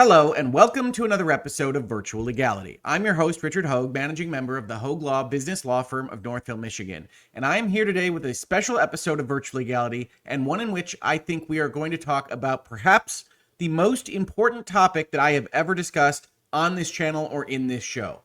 Hello, and welcome to another episode of Virtual Legality. I'm your host, Richard Hoeg, managing member of the Hoeg Law business law firm of Northville, Michigan. And I am here today with a special episode of Virtual Legality, and one in which I think we are going to talk about perhaps the most important topic that I have ever discussed on this channel or in this show.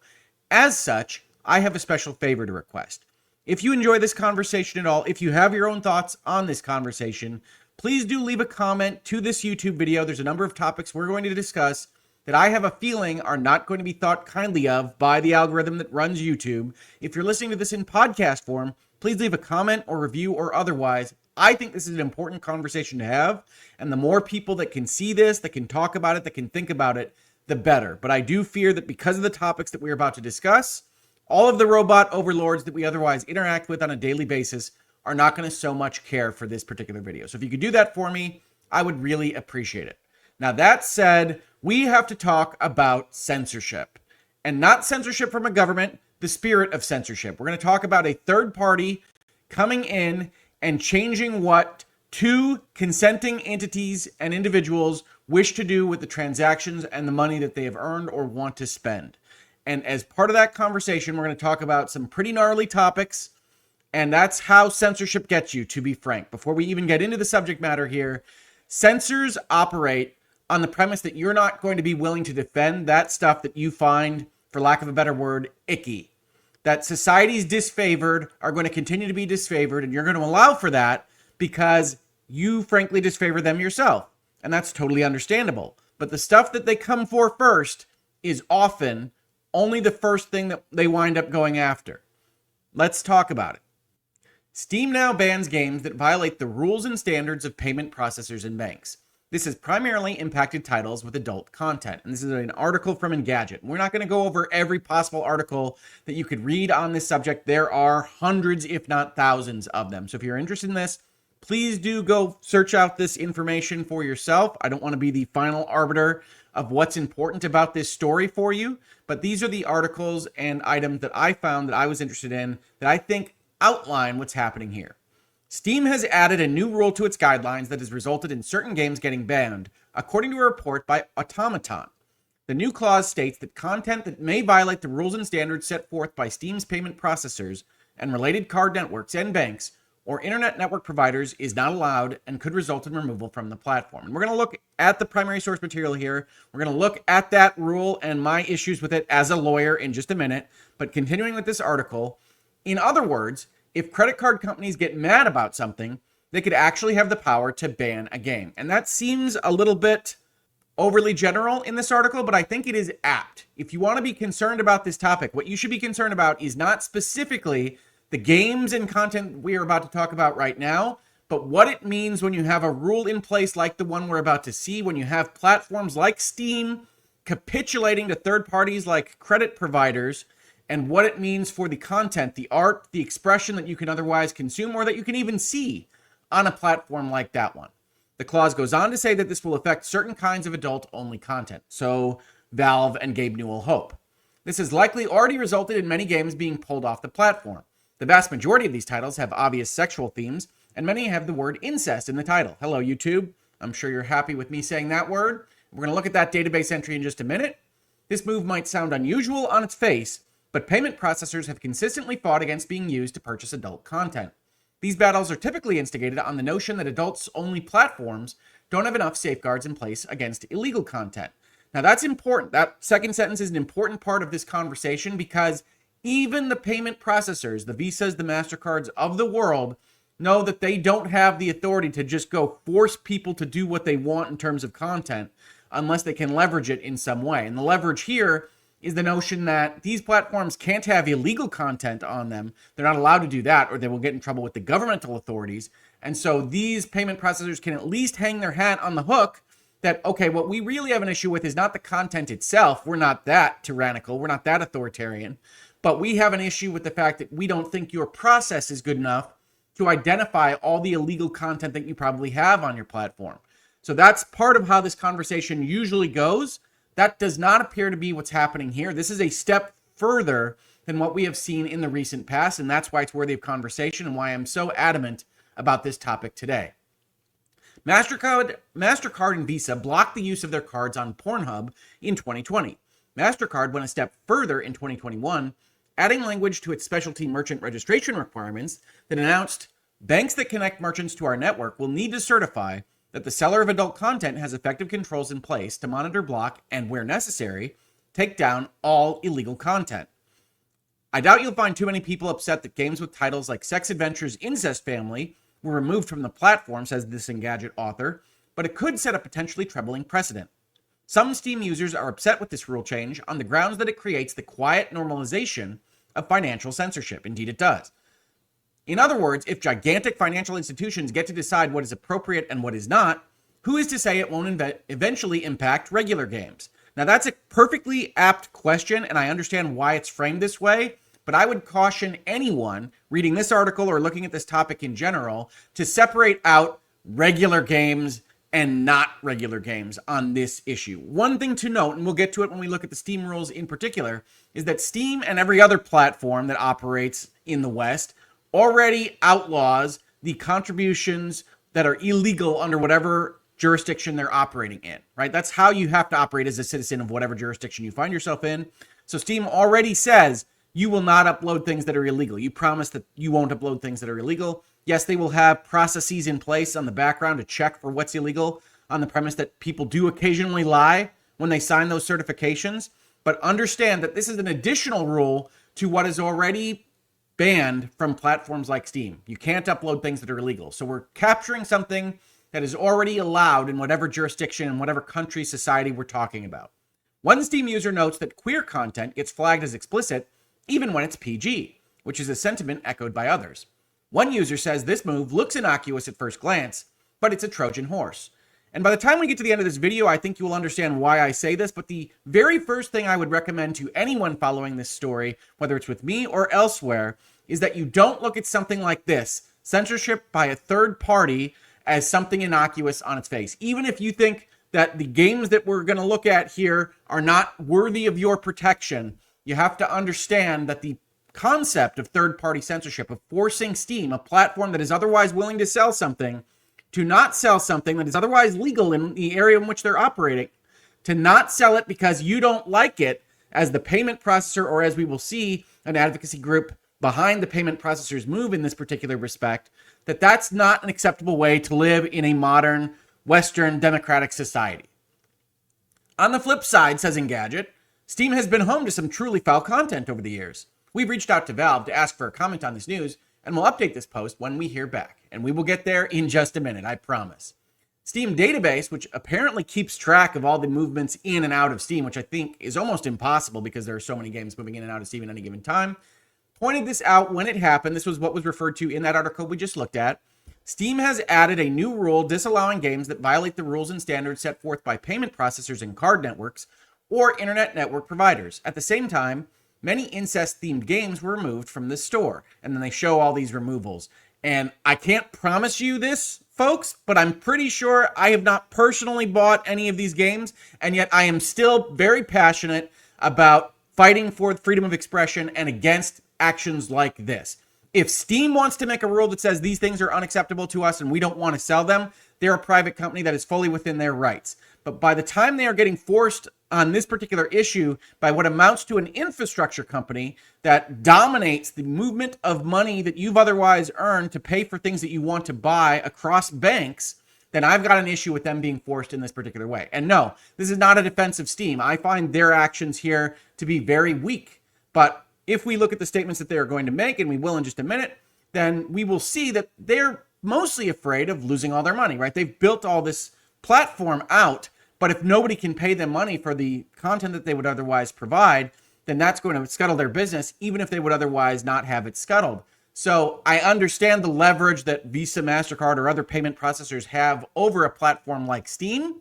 As such, I have a special favor to request. If you enjoy this conversation at all, if you have your own thoughts on this conversation, please do leave a comment to this YouTube video. There's a number of topics we're going to discuss that I have a feeling are not going to be thought kindly of by the algorithm that runs YouTube. If you're listening to this in podcast form, please leave a comment or review or otherwise. I think this is an important conversation to have, and the more people that can see this, that can talk about it, that can think about it, the better. But I do fear that because of the topics that we're about to discuss, all of the robot overlords that we otherwise interact with on a daily basis are not going to so much care for this particular video. So if you could do that for me, I would really appreciate it. Now, that said, we have to talk about censorship, and not censorship from a government, the spirit of censorship. We're going to talk about a third party coming in and changing what two consenting entities and individuals wish to do with the transactions and the money that they have earned or want to spend. And as part of that conversation, we're going to talk about some pretty gnarly topics. And that's how censorship gets you, to be frank. Before we even get into the subject matter here, censors operate on the premise that you're not going to be willing to defend that stuff that you find, for lack of a better word, icky. That society's disfavored are going to continue to be disfavored, and you're going to allow for that because you frankly disfavor them yourself. And that's totally understandable. But the stuff that they come for first is often only the first thing that they wind up going after. Let's talk about it. Steam now bans games that violate the rules and standards of payment processors and banks. This has primarily impacted titles with adult content. And this is an article from Engadget. We're not going to go over every possible article that you could read on this subject. There are hundreds, if not thousands of them. So if you're interested in this, please do go search out this information for yourself. I don't want to be the final arbiter of what's important about this story for you, but these are the articles and items that I found that I was interested in that I think outline what's happening here. Steam has added a new rule to its guidelines that has resulted in certain games getting banned, according to a report by Automaton. The new clause states that content that may violate the rules and standards set forth by Steam's payment processors and related card networks and banks or internet network providers is not allowed and could result in removal from the platform. And we're going to look at the primary source material here. We're going to look at that rule and my issues with it as a lawyer in just a minute. But continuing with this article, in other words, if credit card companies get mad about something, they could actually have the power to ban a game. And that seems a little bit overly general in this article, but I think it is apt. If you want to be concerned about this topic, what you should be concerned about is not specifically the games and content we are about to talk about right now, but what it means when you have a rule in place like the one we're about to see, when you have platforms like Steam capitulating to third parties like credit providers, and what it means for the content, the art, the expression that you can otherwise consume or that you can even see on a platform like that one. The clause goes on to say that this will affect certain kinds of adult-only content, so Valve and Gabe Newell hope. This has likely already resulted in many games being pulled off the platform. The vast majority of these titles have obvious sexual themes, and many have the word incest in the title. Hello, YouTube. I'm sure you're happy with me saying that word. We're going to look at that database entry in just a minute. This move might sound unusual on its face, but payment processors have consistently fought against being used to purchase adult content. These battles are typically instigated on the notion that adults-only platforms don't have enough safeguards in place against illegal content. Now that's important. That second sentence is an important part of this conversation because even the payment processors, the Visas, the MasterCards of the world, know that they don't have the authority to just go force people to do what they want in terms of content unless they can leverage it in some way. And the leverage here is the notion that these platforms can't have illegal content on them. They're not allowed to do that or they will get in trouble with the governmental authorities. And so these payment processors can at least hang their hat on the hook that, okay, what we really have an issue with is not the content itself. We're not that tyrannical. We're not that authoritarian. But we have an issue with the fact that we don't think your process is good enough to identify all the illegal content that you probably have on your platform. So that's part of how this conversation usually goes. That does not appear to be what's happening here. This is a step further than what we have seen in the recent past, and that's why it's worthy of conversation and why I'm so adamant about this topic today. MasterCard and Visa blocked the use of their cards on Pornhub in 2020. MasterCard went a step further in 2021, adding language to its specialty merchant registration requirements that announced banks that connect merchants to our network will need to certify that the seller of adult content has effective controls in place to monitor, block, and where necessary, take down all illegal content. I doubt you'll find too many people upset that games with titles like Sex Adventures Incest Family were removed from the platform, says this Engadget author, but it could set a potentially troubling precedent. Some Steam users are upset with this rule change on the grounds that it creates the quiet normalization of financial censorship. Indeed, it does. In other words, if gigantic financial institutions get to decide what is appropriate and what is not, who is to say it won't eventually impact regular games? Now, that's a perfectly apt question, and I understand why it's framed this way, but I would caution anyone reading this article or looking at this topic in general to separate out regular games and not regular games on this issue. One thing to note, and we'll get to it when we look at the Steam rules in particular, is that Steam and every other platform that operates in the West already outlaws the contributions that are illegal under whatever jurisdiction they're operating in, right? That's how you have to operate as a citizen of whatever jurisdiction you find yourself in. So Steam already says you will not upload things that are illegal. You promise that you won't upload things that are illegal. Yes, they will have processes in place on the background to check for what's illegal on the premise that people do occasionally lie when they sign those certifications. But understand that this is an additional rule to what is already banned from platforms like Steam. You can't upload things that are illegal. So we're capturing something that is already allowed in whatever jurisdiction and whatever country, society we're talking about. One Steam user notes that queer content gets flagged as explicit even when it's PG, which is a sentiment echoed by others. One user says this move looks innocuous at first glance, but it's a Trojan horse. And by the time we get to the end of this video, I think you will understand why I say this, but the very first thing I would recommend to anyone following this story, whether it's with me or elsewhere, is that you don't look at something like this, censorship by a third party, as something innocuous on its face. Even if you think that the games that we're going to look at here are not worthy of your protection, you have to understand that the concept of third-party censorship, of forcing Steam, a platform that is otherwise willing to sell something, to not sell something that is otherwise legal in the area in which they're operating, to not sell it because you don't like it as the payment processor, or as we will see an advocacy group behind the payment processor's move in this particular respect, that's not an acceptable way to live in a modern Western democratic society. On the flip side, says Engadget, Steam has been home to some truly foul content over the years. We've reached out to Valve to ask for a comment on this news, and we'll update this post when we hear back. And we will get there in just a minute, I promise. Steam Database, which apparently keeps track of all the movements in and out of Steam, which I think is almost impossible because there are so many games moving in and out of Steam at any given time, pointed this out when it happened. This was what was referred to in that article we just looked at. Steam has added a new rule disallowing games that violate the rules and standards set forth by payment processors and card networks or internet network providers. At the same time, many incest-themed games were removed from the store. And then they show all these removals. And I can't promise you this, folks, but I'm pretty sure I have not personally bought any of these games. And yet I am still very passionate about fighting for freedom of expression and against actions like this. If Steam wants to make a rule that says these things are unacceptable to us and we don't want to sell them, they're a private company that is fully within their rights. But by the time they are getting forced on this particular issue by what amounts to an infrastructure company that dominates the movement of money that you've otherwise earned to pay for things that you want to buy across banks, then I've got an issue with them being forced in this particular way. And no, this is not a defense of Steam. I find their actions here to be very weak. But if we look at the statements that they are going to make, and we will in just a minute, then we will see that they're mostly afraid of losing all their money, right? They've built all this platform out, but if nobody can pay them money for the content that they would otherwise provide, then that's going to scuttle their business, even if they would otherwise not have it scuttled. So I understand the leverage that Visa, MasterCard, or other payment processors have over a platform like Steam.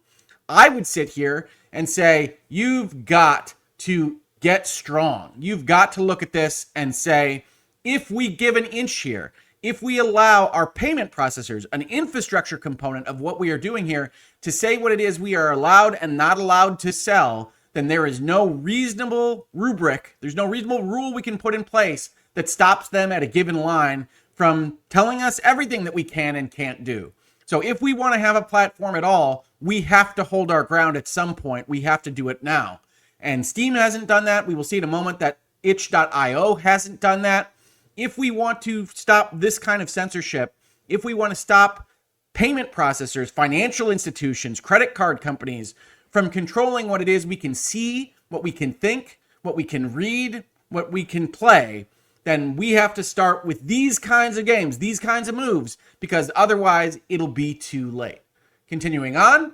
I would sit here and say, you've got to get strong. You've got to look at this and say, if we give an inch here, if we allow our payment processors, an infrastructure component of what we are doing here, to say what it is we are allowed and not allowed to sell, then there is no reasonable rubric, there's no reasonable rule we can put in place that stops them at a given line from telling us everything that we can and can't do. So if we want to have a platform at all, we have to hold our ground at some point. We have to do it now. And Steam hasn't done that. We will see in a moment that itch.io hasn't done that. If we want to stop this kind of censorship, if we want to stop payment processors, financial institutions, credit card companies from controlling what it is we can see, what we can think, what we can read, what we can play, then we have to start with these kinds of games, these kinds of moves, because otherwise it'll be too late. Continuing on,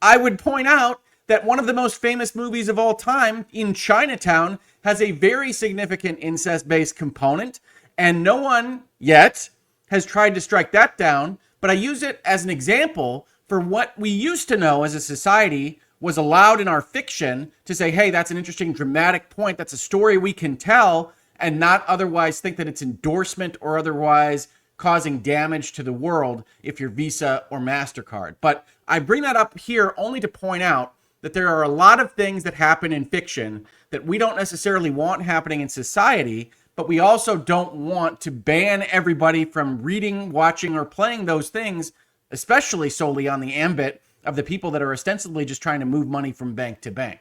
I would point out that one of the most famous movies of all time, In Chinatown, has a very significant incest-based component, and no one yet has tried to strike that down, but I use it as an example for what we used to know as a society was allowed in our fiction to say, hey, that's an interesting dramatic point, that's a story we can tell, and not otherwise think that it's endorsement or otherwise causing damage to the world if you're Visa or MasterCard. But I bring that up here only to point out that there are a lot of things that happen in fiction that we don't necessarily want happening in society, but we also don't want to ban everybody from reading, watching, or playing those things, especially solely on the ambit of the people that are ostensibly just trying to move money from bank to bank.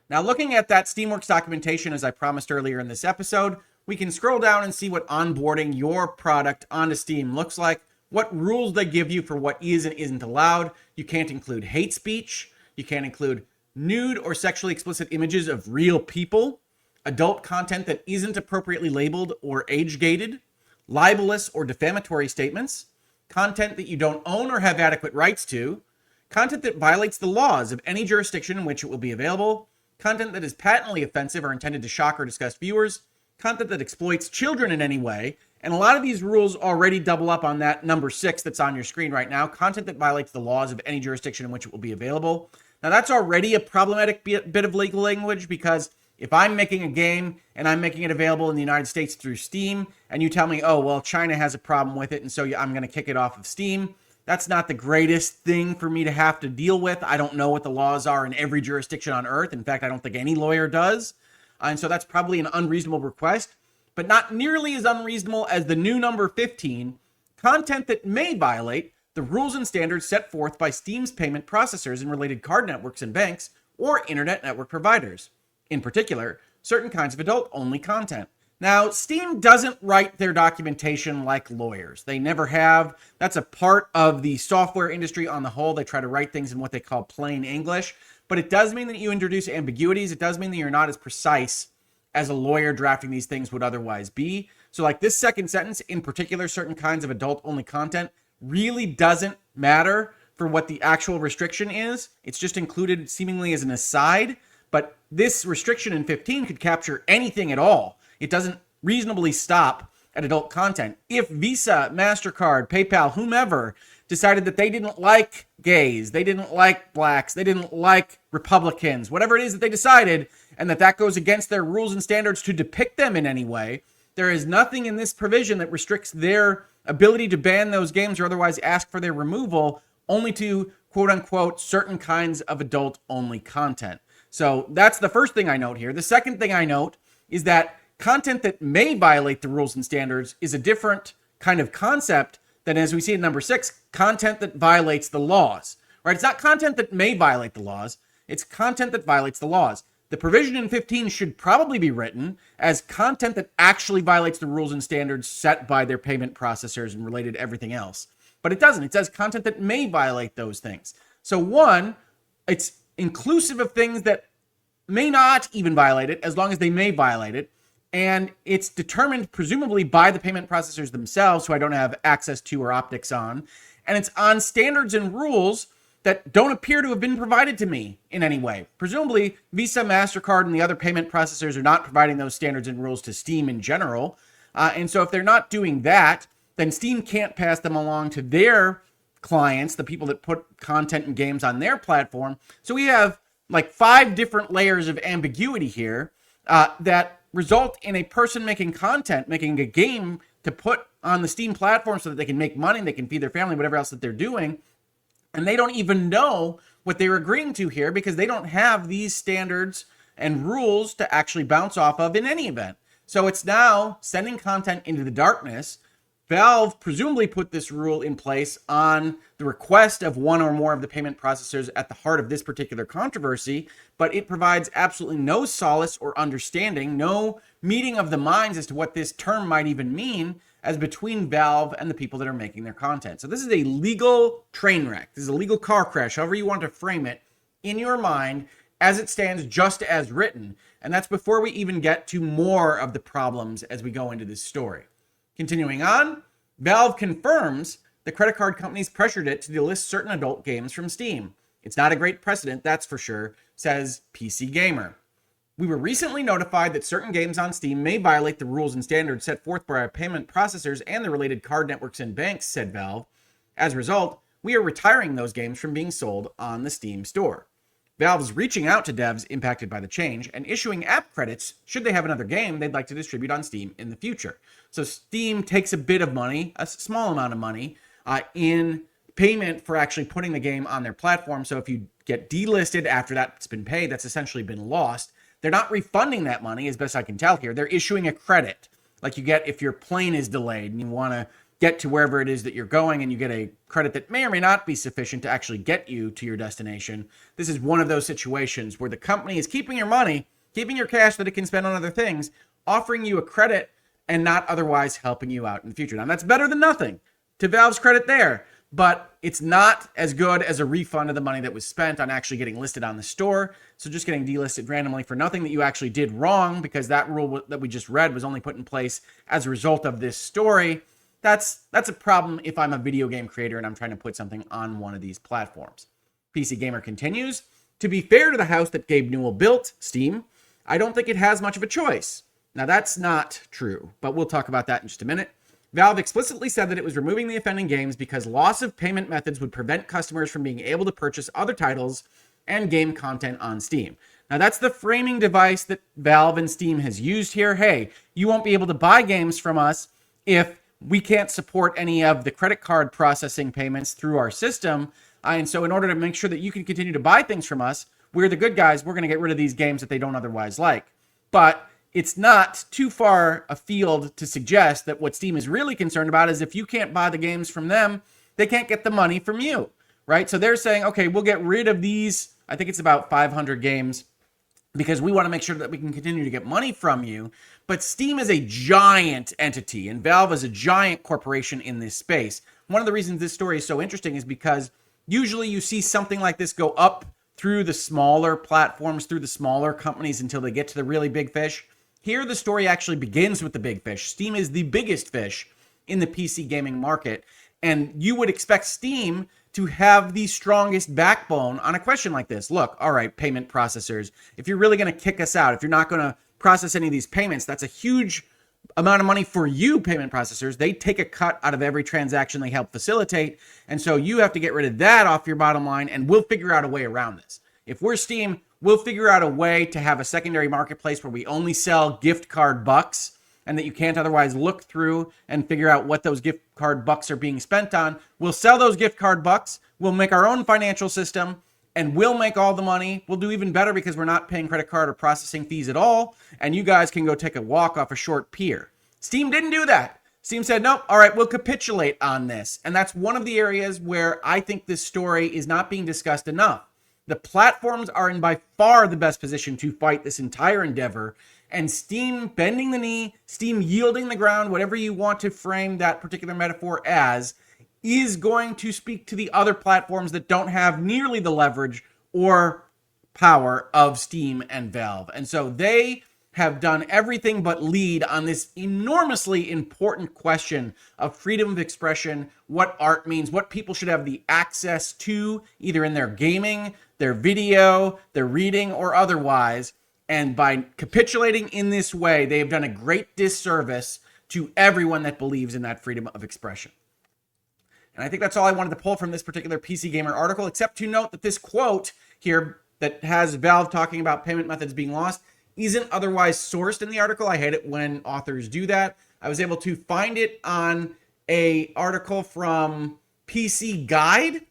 Now, looking at that Steamworks documentation, as I promised earlier in this episode, we can scroll down and see what onboarding your product onto Steam looks like, what rules they give you for what is and isn't allowed. You can't include hate speech. You can't include nude or sexually explicit images of real people, adult content that isn't appropriately labeled or age-gated, libelous or defamatory statements, content that you don't own or have adequate rights to, content that violates the laws of any jurisdiction in which it will be available, content that is patently offensive or intended to shock or disgust viewers, content that exploits children in any way, and a lot of these rules already double up on that number 6 that's on your screen right now, content that violates the laws of any jurisdiction in which it will be available. Now, that's already a problematic bit of legal language, because if I'm making a game and I'm making it available in the United States through Steam, and you tell me, oh, well, China has a problem with it, and so I'm going to kick it off of Steam, that's not the greatest thing for me to have to deal with. I don't know what the laws are in every jurisdiction on Earth. In fact, I don't think any lawyer does. And so that's probably an unreasonable request, but not nearly as unreasonable as the new number 15, content that may violate the rules and standards set forth by Steam's payment processors and related card networks and banks or internet network providers. In particular, certain kinds of adult-only content. Now, Steam doesn't write their documentation like lawyers. They never have. That's a part of the software industry on the whole. They try to write things in what they call plain English. But it does mean that you introduce ambiguities. It does mean that you're not as precise as a lawyer drafting these things would otherwise be. So like this second sentence, in particular, certain kinds of adult-only content, really doesn't matter for what the actual restriction is. It's just included seemingly as an aside. But this restriction in 15 could capture anything at all. It doesn't reasonably stop at adult content. If Visa, MasterCard, PayPal, whomever decided that they didn't like gays, they didn't like blacks, they didn't like Republicans, whatever it is that they decided, and that goes against their rules and standards to depict them in any way, there is nothing in this provision that restricts their ability to ban those games or otherwise ask for their removal, only to quote unquote certain kinds of adult-only content. So that's the first thing I note here. The second thing I note is that content that may violate the rules and standards is a different kind of concept than, as we see in number 6, content that violates the laws, right? It's not content that may violate the laws. It's content that violates the laws. The provision in 15 should probably be written as content that actually violates the rules and standards set by their payment processors and related to everything else. But it doesn't. It says content that may violate those things. So one, it's inclusive of things that may not even violate it as long as they may violate it. And it's determined presumably by the payment processors themselves, who I don't have access to or optics on. And it's on standards and rules that don't appear to have been provided to me in any way. Presumably, Visa, MasterCard, and the other payment processors are not providing those standards and rules to Steam in general. And so if they're not doing that, then Steam can't pass them along to their clients, the people that put content and games on their platform. So we have like 5 different layers of ambiguity here that result in a person making content, making a game to put on the Steam platform so that they can make money, they can feed their family, whatever else that they're doing. And they don't even know what they're agreeing to here because they don't have these standards and rules to actually bounce off of in any event. So it's now sending content into the darkness, Valve presumably put this rule in place on the request of one or more of the payment processors at the heart of this particular controversy, but it provides absolutely no solace or understanding, no meeting of the minds as to what this term might even mean as between Valve and the people that are making their content. So this is a legal train wreck. This is a legal car crash, however you want to frame it, in your mind as it stands just as written. And that's before we even get to more of the problems as we go into this story. Continuing on, Valve confirms the credit card companies pressured it to delist certain adult games from Steam. It's not a great precedent, that's for sure, says PC Gamer. We were recently notified that certain games on Steam may violate the rules and standards set forth by our payment processors and the related card networks and banks, said Valve. As a result, we are retiring those games from being sold on the Steam store. Valve is reaching out to devs impacted by the change and issuing app credits should they have another game they'd like to distribute on Steam in the future. So Steam takes a bit of money, a small amount of money, in payment for actually putting the game on their platform. So if you get delisted after that's been paid, that's essentially been lost. They're not refunding that money, as best I can tell here. They're issuing a credit, like you get if your plane is delayed and you want to get to wherever it is that you're going, and you get a credit that may or may not be sufficient to actually get you to your destination. This is one of those situations where the company is keeping your money, keeping your cash that it can spend on other things, offering you a credit and not otherwise helping you out in the future. Now, that's better than nothing, to Valve's credit there, but it's not as good as a refund of the money that was spent on actually getting listed on the store. So just getting delisted randomly for nothing that you actually did wrong, because that rule that we just read was only put in place as a result of this story. That's a problem if I'm a video game creator and I'm trying to put something on one of these platforms. PC Gamer continues, to be fair to the house that Gabe Newell built, Steam, I don't think it has much of a choice. Now that's not true, but we'll talk about that in just a minute. Valve explicitly said that it was removing the offending games because loss of payment methods would prevent customers from being able to purchase other titles and game content on Steam. Now that's the framing device that Valve and Steam has used here. Hey, you won't be able to buy games from us if we can't support any of the credit card processing payments through our system. And so in order to make sure that you can continue to buy things from us, we're the good guys. We're going to get rid of these games that they don't otherwise like. But it's not too far afield to suggest that what Steam is really concerned about is if you can't buy the games from them, they can't get the money from you, right? So they're saying, okay, we'll get rid of these, I think it's about 500 games, because we want to make sure that we can continue to get money from you. But Steam is a giant entity, and Valve is a giant corporation in this space. One of the reasons this story is so interesting is because usually you see something like this go up through the smaller platforms, through the smaller companies until they get to the really big fish. Here, the story actually begins with the big fish. Steam is the biggest fish in the PC gaming market, and you would expect Steam to have the strongest backbone on a question like this. Look, all right, payment processors, if you're really going to kick us out, if you're not going to process any of these payments, that's a huge amount of money for you, payment processors. They take a cut out of every transaction they help facilitate, and so you have to get rid of that off your bottom line, and we'll figure out a way around this. If we're Steam, we'll figure out a way to have a secondary marketplace where we only sell gift card bucks and that you can't otherwise look through and figure out what those gift card bucks are being spent on. We'll sell those gift card bucks. We'll make our own financial system and we'll make all the money. We'll do even better because we're not paying credit card or processing fees at all. And you guys can go take a walk off a short pier. Steam didn't do that. Steam said, nope, all right, we'll capitulate on this. And that's one of the areas where I think this story is not being discussed enough. The platforms are in by far the best position to fight this entire endeavor, and Steam bending the knee, Steam yielding the ground, whatever you want to frame that particular metaphor as, is going to speak to the other platforms that don't have nearly the leverage or power of Steam and Valve. And so they have done everything but lead on this enormously important question of freedom of expression, what art means, what people should have the access to, either in their gaming, their video, their reading, or otherwise. And by capitulating in this way, they have done a great disservice to everyone that believes in that freedom of expression. And I think that's all I wanted to pull from this particular PC Gamer article, except to note that this quote here that has Valve talking about payment methods being lost isn't otherwise sourced in the article. I hate it when authors do that. I was able to find it on an article from PC Guide,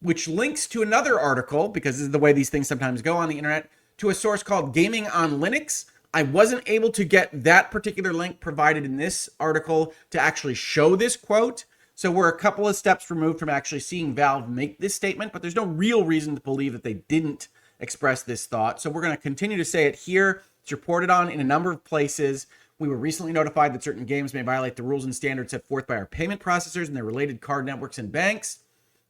which links to another article, because this is the way these things sometimes go on the internet, to a source called Gaming on Linux. I wasn't able to get that particular link provided in this article to actually show this quote. So we're a couple of steps removed from actually seeing Valve make this statement, but there's no real reason to believe that they didn't express this thought. So we're going to continue to say it here. It's reported on in a number of places. We were recently notified that certain games may violate the rules and standards set forth by our payment processors and their related card networks and banks.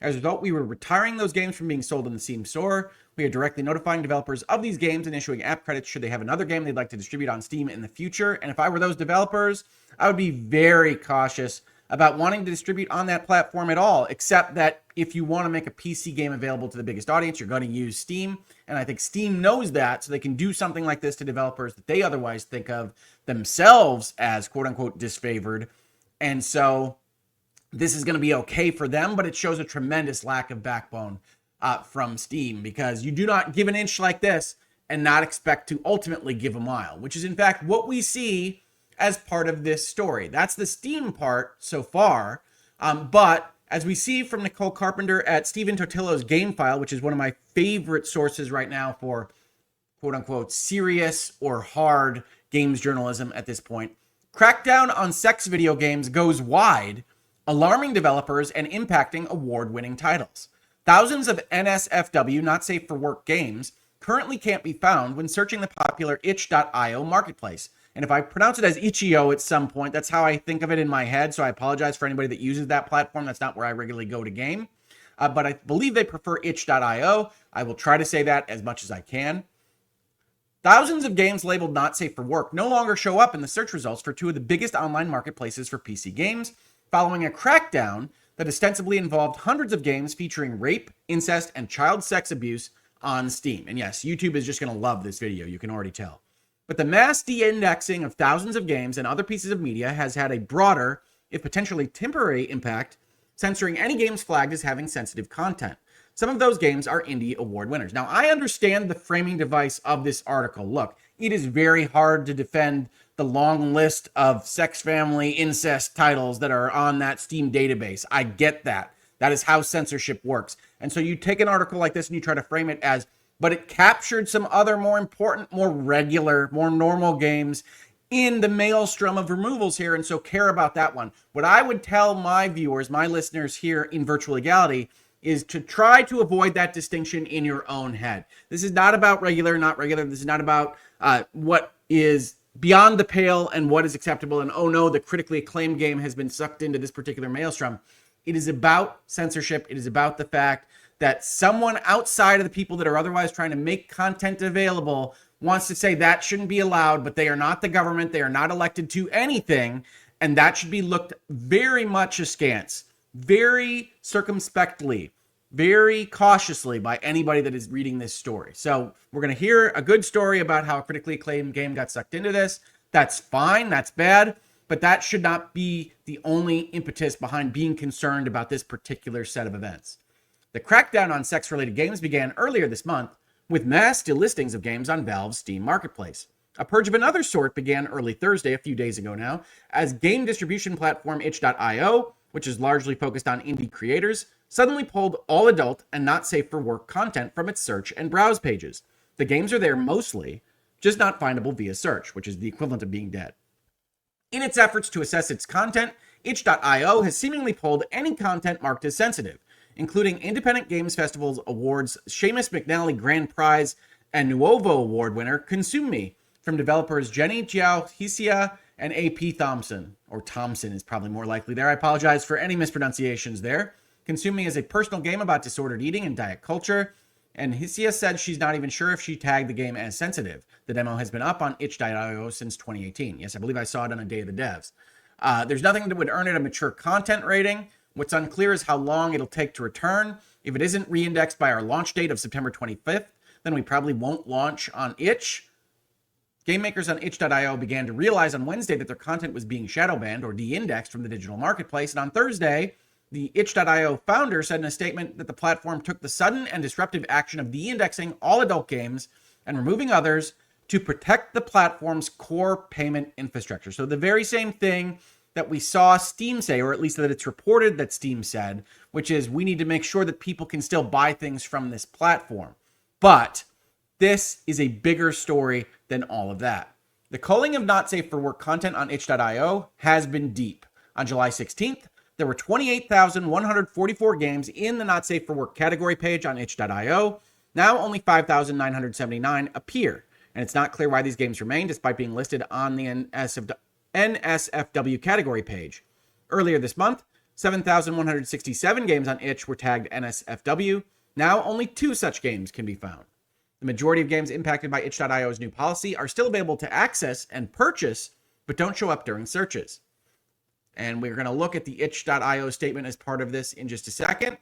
As a result, we were retiring those games from being sold in the Steam store. We are directly notifying developers of these games and issuing app credits should they have another game they'd like to distribute on Steam in the future. And if I were those developers, I would be very cautious about wanting to distribute on that platform at all, except that if you want to make a PC game available to the biggest audience, you're going to use Steam. And I think Steam knows that, so they can do something like this to developers that they otherwise think of themselves as quote-unquote disfavored. And so this is going to be okay for them, but it shows a tremendous lack of backbone from Steam, because you do not give an inch like this and not expect to ultimately give a mile, which is in fact what we see as part of this story. That's the Steam part so far. But as we see from Nicole Carpenter at Stephen Totillo's Game File, which is one of my favorite sources right now for quote unquote serious or hard games journalism at this point, crackdown on sex video games goes wide, alarming developers and impacting award-winning titles. Thousands of NSFW, not safe for work games, currently can't be found when searching the popular itch.io marketplace. And if I pronounce it as itch.io at some point, that's how I think of it in my head. So I apologize for anybody that uses that platform. That's not where I regularly go to game. But I believe they prefer itch.io. I will try to say that as much as I can. Thousands of games labeled not safe for work no longer show up in the search results for two of the biggest online marketplaces for PC games, following a crackdown that ostensibly involved hundreds of games featuring rape, incest, and child sex abuse on Steam. And yes, YouTube is just going to love this video, you can already tell. But the mass de-indexing of thousands of games and other pieces of media has had a broader, if potentially temporary, impact, censoring any games flagged as having sensitive content. Some of those games are indie award winners. Now, I understand the framing device of this article. Look, it is very hard to defend the long list of sex, family, incest titles that are on that Steam database. I get that. That is how censorship works. And so you take an article like this and you try to frame it as, but it captured some other more important, more regular, more normal games in the maelstrom of removals here, and so care about that one. What I would tell my viewers, my listeners here in Virtual Legality, is to try to avoid that distinction in your own head. This is not about regular, not regular. This is not about what is beyond the pale and what is acceptable. And oh no, the critically acclaimed game has been sucked into this particular maelstrom. It is about censorship. It is about the fact that someone outside of the people that are otherwise trying to make content available wants to say that shouldn't be allowed, but they are not the government. They are not elected to anything. And that should be looked very much askance, very circumspectly, very cautiously by anybody that is reading this story. So we're going to hear a good story about how a critically acclaimed game got sucked into this. That's fine. That's bad. But that should not be the only impetus behind being concerned about this particular set of events. The crackdown on sex-related games began earlier this month with mass delistings of games on Valve's Steam marketplace. A purge of another sort began early Thursday, a few days ago now, as game distribution platform itch.io, which is largely focused on indie creators, suddenly pulled all adult and not safe for work content from its search and browse pages. The games are there mostly, just not findable via search, which is the equivalent of being dead. In its efforts to assess its content, itch.io has seemingly pulled any content marked as sensitive, including Independent Games Festival's awards Seamus McNally Grand Prize and Nuovo Award winner Consume Me from developers Jenny Jiao Hisia and AP Thompson, or Thompson is probably more likely there. I apologize for any mispronunciations there. Consume Me is a personal game about disordered eating and diet culture, and Hisia said she's not even sure if she tagged the game as sensitive. The demo has been up on itch.io since 2018. Yes, I believe I saw it on a Day of the Devs. There's nothing that would earn it a mature content rating. What's unclear is how long it'll take to return. If it isn't re-indexed by our launch date of September 25th, then we probably won't launch on itch. Game makers on itch.io began to realize on Wednesday that their content was being shadow banned or de-indexed from the digital marketplace. And on Thursday, the itch.io founder said in a statement that the platform took the sudden and disruptive action of de-indexing all adult games and removing others to protect the platform's core payment infrastructure. So the very same thing that we saw Steam say, or at least that it's reported that Steam said, which is we need to make sure that people can still buy things from this platform. But this is a bigger story than all of that. The culling of not safe for work content on itch.io has been deep. On July 16th, there were 28,144 games in the not safe for work category page on itch.io. Now only 5,979 appear, and it's not clear why these games remain despite being listed on the NSFW category page. Earlier this month, 7,167 games on itch were tagged NSFW. Now only 2 such games can be found. The majority of games impacted by itch.io's new policy are still available to access and purchase, but don't show up during searches. And we're going to look at the itch.io statement as part of this in just a second.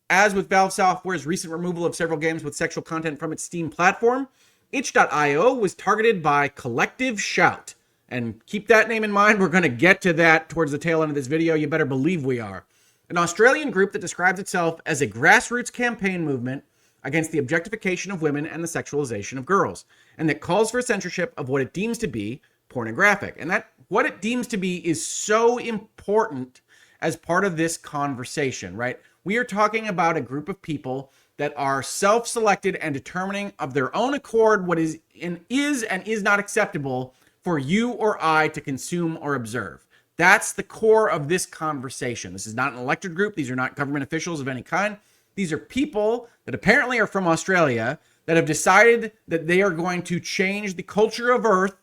As with Valve Software's recent removal of several games with sexual content from its Steam platform, itch.io was targeted by Collective Shout. And keep that name in mind. We're going to get to that towards the tail end of this video. You better believe we are. An Australian group that describes itself as a grassroots campaign movement against the objectification of women and the sexualization of girls, and that calls for censorship of what it deems to be pornographic. And that what it deems to be is so important as part of this conversation, right? We are talking about a group of people that are self-selected and determining of their own accord what is and is not acceptable for you or I to consume or observe. That's the core of this conversation. This is not an elected group. These are not government officials of any kind. These are people that apparently are from Australia that have decided that they are going to change the culture of Earth,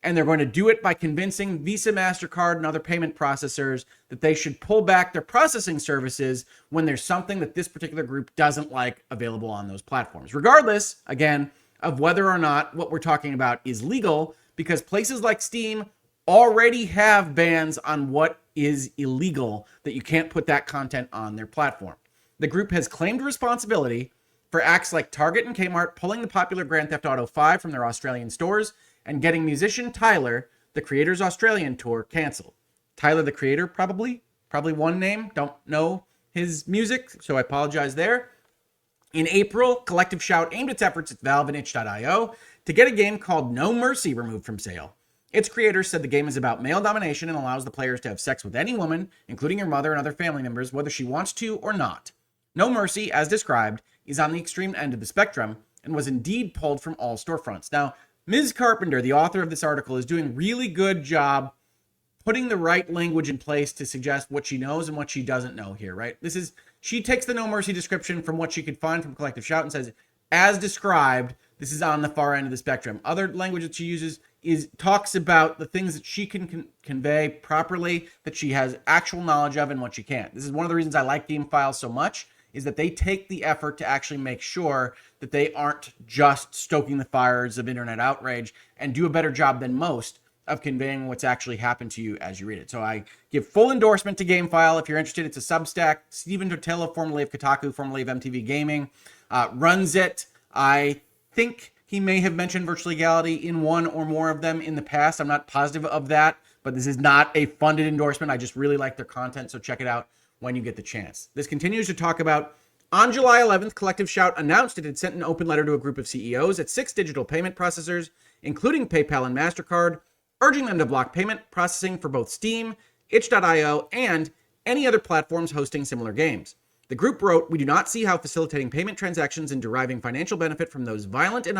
and they're going to do it by convincing Visa, MasterCard, and other payment processors that they should pull back their processing services when there's something that this particular group doesn't like available on those platforms. Regardless, again, of whether or not what we're talking about is legal, because places like Steam already have bans on what is illegal, that you can't put that content on their platform. The group has claimed responsibility for acts like Target and Kmart pulling the popular Grand Theft Auto 5 from their Australian stores and getting musician Tyler, the Creator's Australian tour, canceled. Tyler, the Creator, probably one name. Don't know his music, so I apologize there. In April, Collective Shout aimed its efforts at Valve and itch.io to get a game called No Mercy removed from sale. Its creators said the game is about male domination and allows the players to have sex with any woman, including your mother and other family members, whether she wants to or not. No Mercy, as described, is on the extreme end of the spectrum and was indeed pulled from all storefronts. Now, Ms. Carpenter, the author of this article, is doing a really good job putting the right language in place to suggest what she knows and what she doesn't know here, right? She takes the No Mercy description from what she could find from Collective Shout and says, as described, this is on the far end of the spectrum. Other language that she uses talks about the things that she can convey properly, that she has actual knowledge of and what she can't. This is one of the reasons I like Game Files so much, is that they take the effort to actually make sure that they aren't just stoking the fires of internet outrage and do a better job than most of conveying what's actually happened to you as you read it. So I give full endorsement to GameFile. If you're interested, it's a Substack. Stephen Tortello, formerly of Kotaku, formerly of MTV Gaming, runs it. I think he may have mentioned Virtual Legality in one or more of them in the past. I'm not positive of that, but this is not a funded endorsement. I just really like their content, so check it out when you get the chance. This continues to talk about, on July 11th, Collective Shout announced it had sent an open letter to a group of CEOs at 6 digital payment processors, including PayPal and MasterCard, urging them to block payment processing for both Steam, itch.io, and any other platforms hosting similar games. The group wrote, "We do not see how facilitating payment transactions and deriving financial benefit from those violent and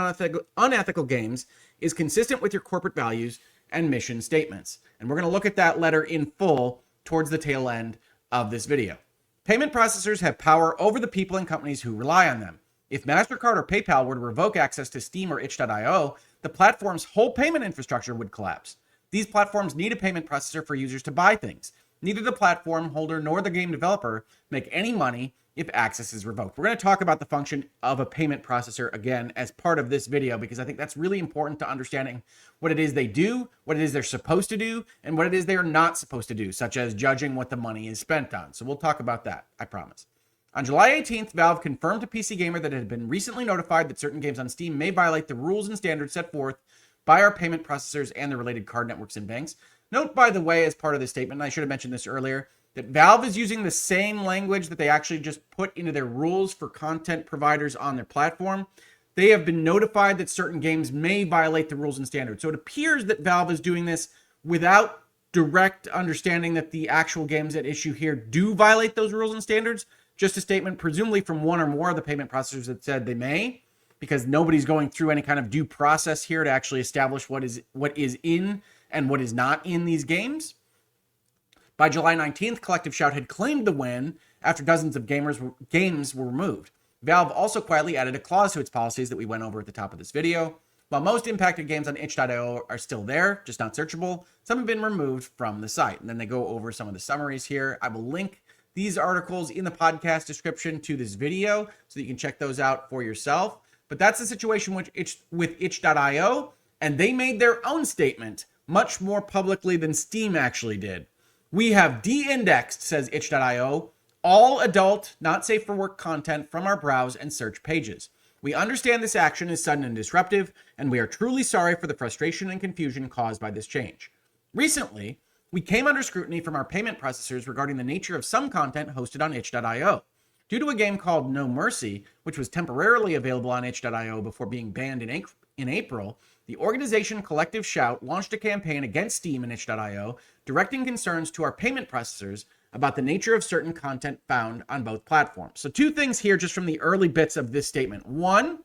unethical games is consistent with your corporate values and mission statements." And we're going to look at that letter in full towards the tail end of this video. Payment processors have power over the people and companies who rely on them. If MasterCard or PayPal were to revoke access to Steam or itch.io, the platform's whole payment infrastructure would collapse. These platforms need a payment processor for users to buy things. Neither the platform holder nor the game developer make any money if access is revoked. We're going to talk about the function of a payment processor again as part of this video, because I think that's really important to understanding what it is they do, what it is they're supposed to do, and what it is they are not supposed to do, such as judging what the money is spent on. So we'll talk about that, I promise. On July 18th, Valve confirmed to PC Gamer that it had been recently notified that certain games on Steam may violate the rules and standards set forth by our payment processors and the related card networks and banks. Note, by the way, as part of this statement, and I should have mentioned this earlier, that Valve is using the same language that they actually just put into their rules for content providers on their platform. They have been notified that certain games may violate the rules and standards. So it appears that Valve is doing this without direct understanding that the actual games at issue here do violate those rules and standards. Just a statement, presumably from one or more of the payment processors that said they may, because nobody's going through any kind of due process here to actually establish what is in and what is not in these games. By July 19th, Collective Shout had claimed the win after dozens of games were removed. Valve also quietly added a clause to its policies that we went over at the top of this video. While most impacted games on itch.io are still there, just not searchable, some have been removed from the site. And then they go over some of the summaries here. I will link these articles in the podcast description to this video so that you can check those out for yourself. But that's the situation with itch.io, and they made their own statement much more publicly than Steam actually did. We have de-indexed, says itch.io, all adult, not safe for work content from our browse and search pages. We understand this action is sudden and disruptive, and we are truly sorry for the frustration and confusion caused by this change. Recently, we came under scrutiny from our payment processors regarding the nature of some content hosted on itch.io. Due to a game called No Mercy, which was temporarily available on itch.io before being banned in April, the organization Collective Shout launched a campaign against Steam and itch.io, directing concerns to our payment processors about the nature of certain content found on both platforms. So 2 things here just from the early bits of this statement. 1,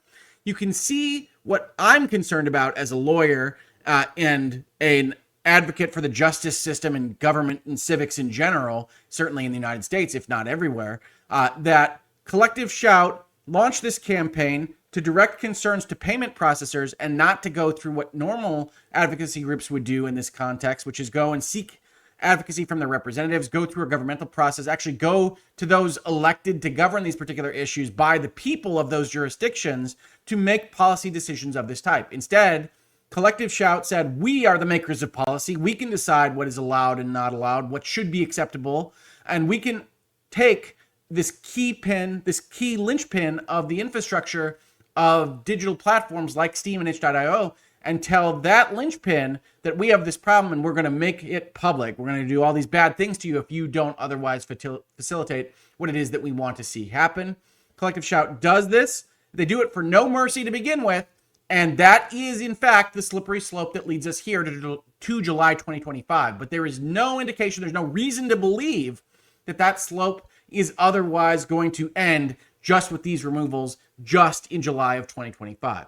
you can see what I'm concerned about as a lawyer and an advocate for the justice system and government and civics in general, certainly in the United States, if not everywhere, that Collective Shout launched this campaign to direct concerns to payment processors and not to go through what normal advocacy groups would do in this context, which is go and seek advocacy from their representatives, go through a governmental process, actually go to those elected to govern these particular issues by the people of those jurisdictions to make policy decisions of this type. Instead, Collective Shout said, we are the makers of policy. We can decide what is allowed and not allowed, what should be acceptable, and we can take this key linchpin of the infrastructure of digital platforms like Steam and itch.io and tell that linchpin that we have this problem and we're going to make it public. We're going to do all these bad things to you if you don't otherwise facilitate what it is that we want to see happen. Collective Shout does this. They do it for No Mercy to begin with, and that is, in fact, the slippery slope that leads us here to July 2025. But there is no indication, there's no reason to believe that slope is otherwise going to end just with these removals just in July of 2025.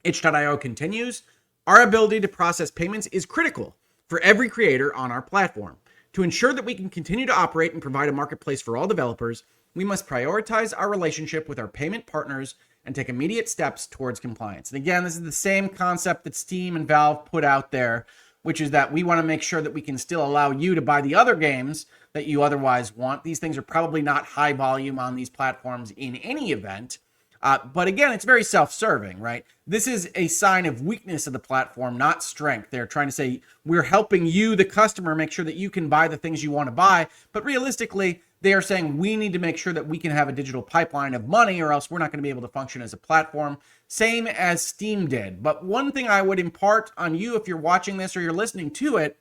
Itch.io continues, our ability to process payments is critical for every creator on our platform. To ensure that we can continue to operate and provide a marketplace for all developers, we must prioritize our relationship with our payment partners and take immediate steps towards compliance. And again, this is the same concept that Steam and Valve put out there, which is that we want to make sure that we can still allow you to buy the other games that you otherwise want. These things are probably not high volume on these platforms in any event. But again, it's very self-serving, right? This is a sign of weakness of the platform, not strength. They're trying to say, we're helping you, the customer, make sure that you can buy the things you want to buy. But realistically, they are saying we need to make sure that we can have a digital pipeline of money or else we're not going to be able to function as a platform. Same as Steam did. But one thing I would impart on you if you're watching this or you're listening to it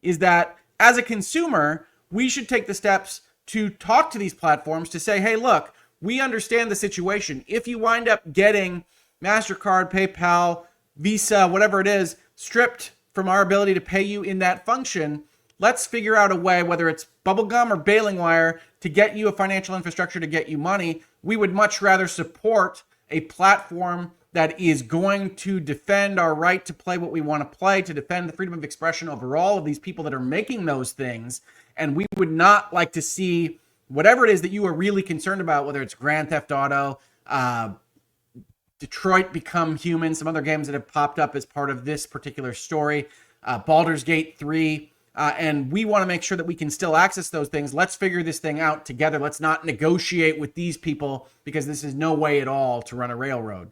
is that as a consumer, we should take the steps to talk to these platforms to say, hey, look, we understand the situation. If you wind up getting MasterCard, PayPal, Visa, whatever it is, stripped from our ability to pay you in that function, let's figure out a way, whether it's bubblegum or baling wire, to get you a financial infrastructure to get you money. We would much rather support a platform that is going to defend our right to play what we want to play, to defend the freedom of expression over all of these people that are making those things. And we would not like to see whatever it is that you are really concerned about, whether it's Grand Theft Auto, Detroit Become Human, some other games that have popped up as part of this particular story, Baldur's Gate 3, and we want to make sure that we can still access those things. Let's figure this thing out together. Let's not negotiate with these people because this is no way at all to run a railroad.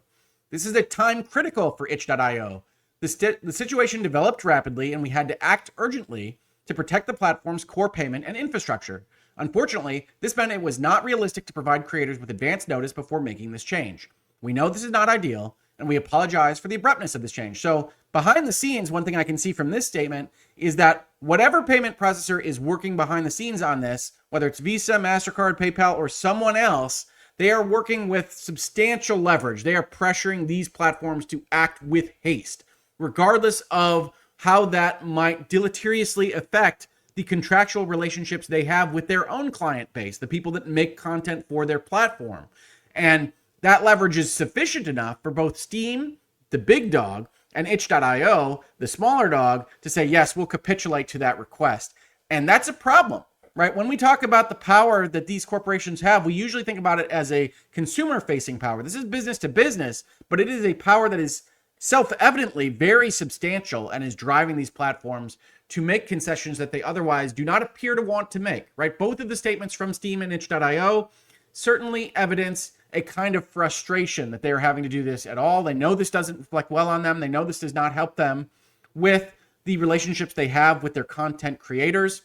This is a time critical for itch.io. The situation developed rapidly and we had to act urgently to protect the platform's core payment and infrastructure. Unfortunately, this meant it was not realistic to provide creators with advance notice before making this change. We know this is not ideal, and we apologize for the abruptness of this change. So behind the scenes, one thing I can see from this statement is that whatever payment processor is working behind the scenes on this, whether it's Visa, MasterCard, PayPal, or someone else, they are working with substantial leverage. They are pressuring these platforms to act with haste, regardless of how that might deleteriously affect the contractual relationships they have with their own client base, the people that make content for their platform. And That leverage is sufficient enough for both Steam, the big dog, and itch.io, the smaller dog, to say, yes, we'll capitulate to that request. And that's a problem, right? When we talk about the power that these corporations have, we usually think about it as a consumer-facing power. This is business to business, but it is a power that is self-evidently very substantial and is driving these platforms to make concessions that they otherwise do not appear to want to make, right? Both of the statements from Steam and itch.io certainly evidence a kind of frustration that they are having to do this at all. They know this doesn't reflect well on them. They know this does not help them with the relationships they have with their content creators.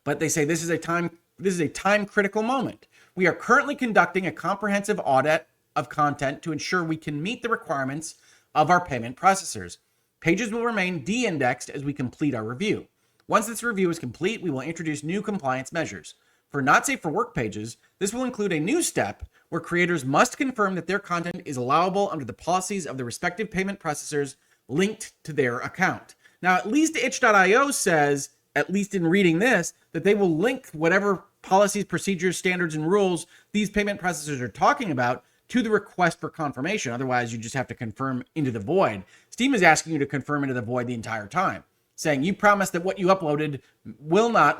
But they say this is a time critical moment. We are currently conducting a comprehensive audit of content to ensure we can meet the requirements of our payment processors. Pages will remain de-indexed as we complete our review. Once this review is complete, we will introduce new compliance measures. For not safe for work pages, this will include a new step where creators must confirm that their content is allowable under the policies of the respective payment processors linked to their account. Now, at least itch.io says, at least in reading this, that they will link whatever policies, procedures, standards, and rules these payment processors are talking about to the request for confirmation. Otherwise, you just have to confirm into the void. Steam is asking you to confirm into the void the entire time, saying you promise that what you uploaded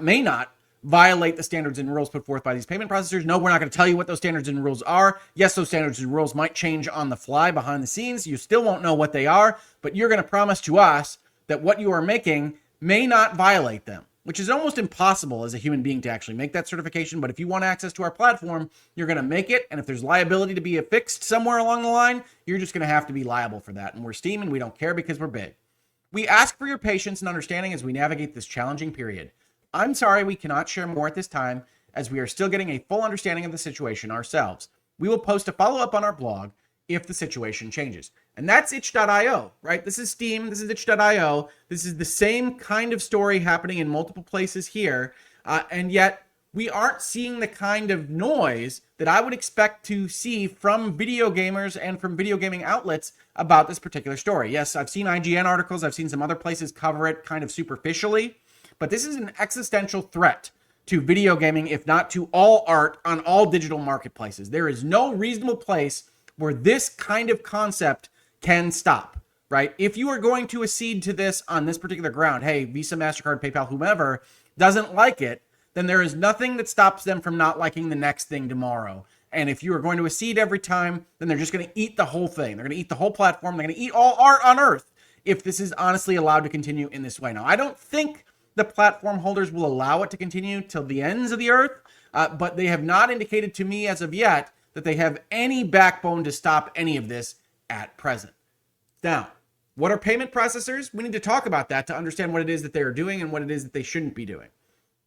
may not violate the standards and rules put forth by these payment processors. No, we're not going to tell you what those standards and rules are. Yes, those standards and rules might change on the fly behind the scenes. You still won't know what they are, but you're going to promise to us that what you are making may not violate them, which is almost impossible as a human being to actually make that certification. But if you want access to our platform, you're going to make it. And if there's liability to be affixed somewhere along the line, you're just going to have to be liable for that. And we're Steam and we don't care because we're big. We ask for your patience and understanding as we navigate this challenging period. I'm sorry we cannot share more at this time as we are still getting a full understanding of the situation ourselves. We will post a follow-up on our blog if the situation changes. And that's itch.io, right? This is Steam, this is itch.io. This is the same kind of story happening in multiple places here. And yet we aren't seeing the kind of noise that I would expect to see from video gamers and from video gaming outlets about this particular story. Yes, I've seen IGN articles. I've seen some other places cover it kind of superficially. But this is an existential threat to video gaming, if not to all art on all digital marketplaces. There is no reasonable place where this kind of concept can stop, right? If you are going to accede to this on this particular ground, hey, Visa, MasterCard, PayPal, whomever doesn't like it, then there is nothing that stops them from not liking the next thing tomorrow. And if you are going to accede every time, then they're just going to eat the whole thing. They're going to eat the whole platform. They're going to eat all art on earth if this is honestly allowed to continue in this way. Now, I don't think the platform holders will allow it to continue till the ends of the earth, but they have not indicated to me as of yet that they have any backbone to stop any of this at present. Now, what are payment processors? We need to talk about that to understand what it is that they are doing and what it is that they shouldn't be doing.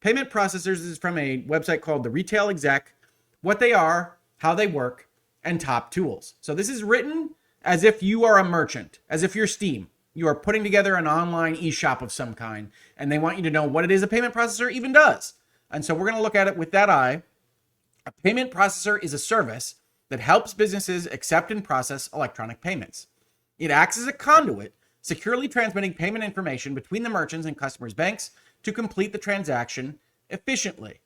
Payment processors is from a website called The Retail Exec, what they are, how they work, and top tools. So this is written as if you are a merchant, as if you're Steam. You are putting together an online e-shop of some kind, and they want you to know what it is a payment processor even does. And so we're going to look at it with that eye. A payment processor is a service that helps businesses accept and process electronic payments. It acts as a conduit, securely transmitting payment information between the merchants and customers' banks to complete the transaction efficiently.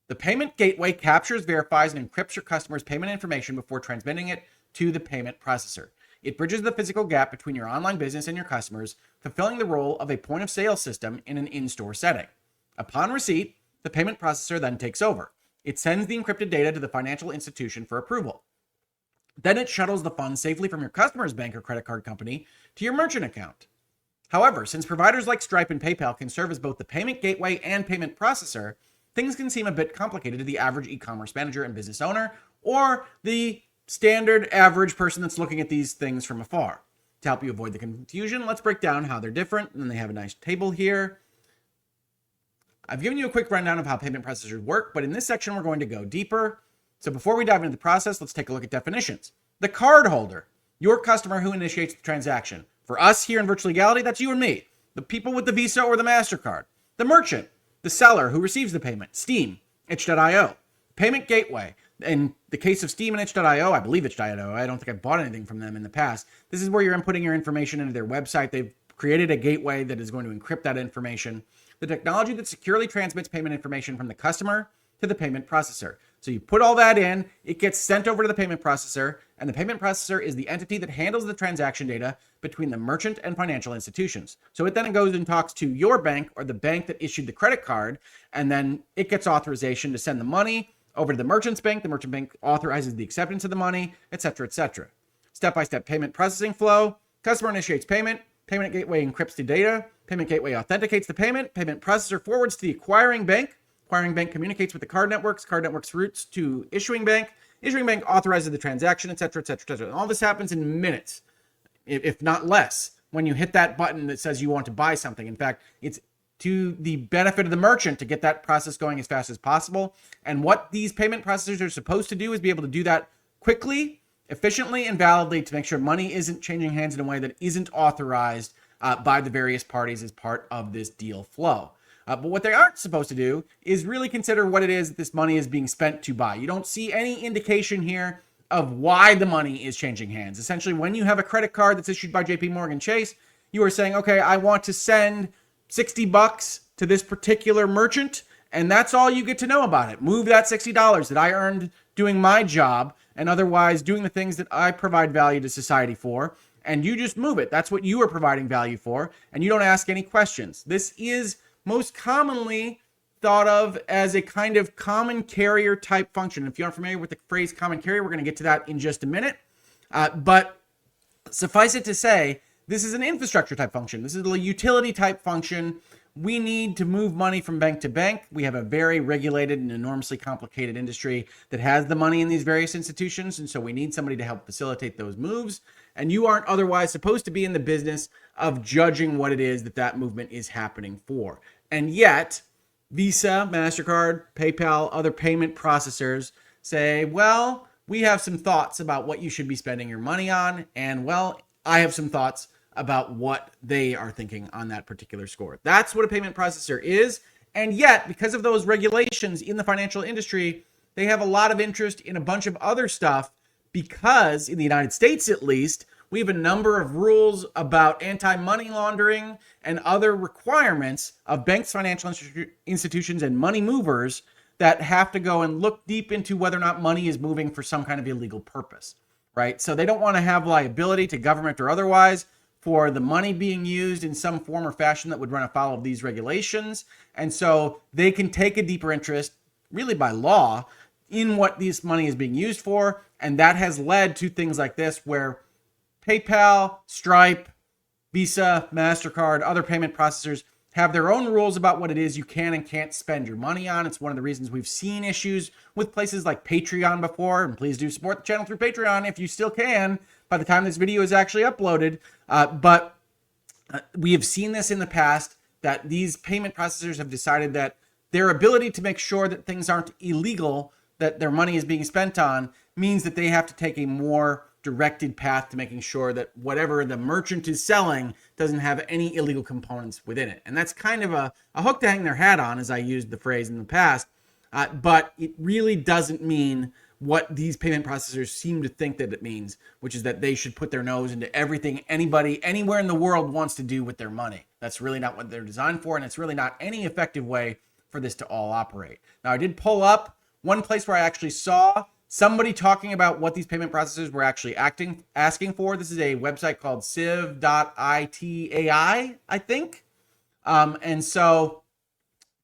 The payment gateway captures, verifies, and encrypts your customer's payment information before transmitting it to the payment processor. It bridges the physical gap between your online business and your customers, fulfilling the role of a point-of-sale system in an in-store setting. Upon receipt, the payment processor then takes over. It sends the encrypted data to the financial institution for approval. Then it shuttles the funds safely from your customer's bank or credit card company to your merchant account. However, since providers like Stripe and PayPal can serve as both the payment gateway and payment processor, things can seem a bit complicated to the average e-commerce manager and business owner, or the standard average person that's looking at these things from afar. To help you avoid the confusion, let's break down how they're different. And then they have a nice table here. I've given you a quick rundown of how payment processors work, but in this section, we're going to go deeper. So before we dive into the process, let's take a look at definitions. The card holder, your customer who initiates the transaction. For us here in Virtual Legality, that's you and me. The people with the Visa or the MasterCard. The merchant, the seller who receives the payment. Steam, itch.io. Payment gateway. In the case of Steam and itch.io, I believe itch.io, I don't think I've bought anything from them in the past. This is where you're inputting your information into their website. They've created a gateway that is going to encrypt that information. The technology that securely transmits payment information from the customer to the payment processor. So you put all that in, it gets sent over to the payment processor, and the payment processor is the entity that handles the transaction data between the merchant and financial institutions. So it then goes and talks to your bank or the bank that issued the credit card, and then it gets authorization to send the money over to the merchant's bank. The merchant bank authorizes the acceptance of the money, et cetera, et cetera. Step-by-step payment processing flow. Customer initiates payment. Payment gateway encrypts the data. Payment gateway authenticates the payment. Payment processor forwards to the acquiring bank. Acquiring bank communicates with the card networks. Card networks routes to issuing bank. Issuing bank authorizes the transaction, et cetera, et cetera, et cetera. All this happens in minutes, if not less, when you hit that button that says you want to buy something. In fact, it's to the benefit of the merchant to get that process going as fast as possible. And what these payment processors are supposed to do is be able to do that quickly, efficiently, and validly to make sure money isn't changing hands in a way that isn't authorized by the various parties as part of this deal flow. But what they aren't supposed to do is really consider what it is that this money is being spent to buy. You don't see any indication here of why the money is changing hands. Essentially, when you have a credit card that's issued by JP Morgan Chase, you are saying, okay, I want to send $60 to this particular merchant, and that's all you get to know about it. Move that $60 that I earned doing my job and otherwise doing the things that I provide value to society for, and you just move it. That's what you are providing value for, and you don't ask any questions. This is most commonly thought of as a kind of common carrier type function. If you aren't familiar with the phrase common carrier, we're going to get to that in just a minute. But suffice it to say, this is an infrastructure type function. This is a utility type function. We need to move money from bank to bank. We have a very regulated and enormously complicated industry that has the money in these various institutions. And so we need somebody to help facilitate those moves. And you aren't otherwise supposed to be in the business of judging what it is that that movement is happening for. And yet, Visa, MasterCard, PayPal, other payment processors say, well, we have some thoughts about what you should be spending your money on. And well, I have some thoughts about what they are thinking on that particular score. That's what a payment processor is. And yet, because of those regulations in the financial industry, they have a lot of interest in a bunch of other stuff because, in the United States at least, we have a number of rules about anti-money laundering and other requirements of banks, financial institutions, and money movers that have to go and look deep into whether or not money is moving for some kind of illegal purpose, right? So they don't want to have liability to government or otherwise for the money being used in some form or fashion that would run afoul of these regulations. And so they can take a deeper interest, really by law, in what this money is being used for. And that has led to things like this, where PayPal, Stripe, Visa, MasterCard, other payment processors have their own rules about what it is you can and can't spend your money on. It's one of the reasons we've seen issues with places like Patreon before. And please do support the channel through Patreon if you still can by the time this video is actually uploaded. But we have seen this in the past, that these payment processors have decided that their ability to make sure that things aren't illegal, that their money is being spent on, means that they have to take a more directed path to making sure that whatever the merchant is selling doesn't have any illegal components within it. And that's kind of a hook to hang their hat on, as I used the phrase in the past. But it really doesn't mean what these payment processors seem to think that it means, which is that they should put their nose into everything anybody anywhere in the world wants to do with their money. That's really not what they're designed for, and it's really not any effective way for this to all operate. Now, I did pull up one place where I actually saw somebody talking about what these payment processors were actually asking for. This is a website called civ.itai, I think. And so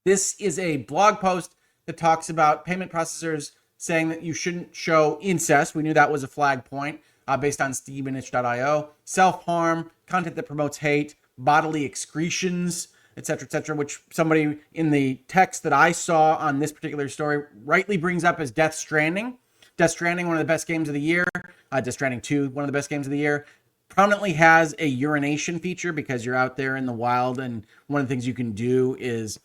this is a blog post that talks about payment processors saying that you shouldn't show incest. We knew that was a flag point based on stevenitch.io. Self-harm, content that promotes hate, bodily excretions, etc., which somebody in the text that I saw on this particular story rightly brings up as Death Stranding. Death Stranding, one of the best games of the year. Death Stranding 2, one of the best games of the year. Prominently has a urination feature because you're out there in the wild, and one of the things you can do is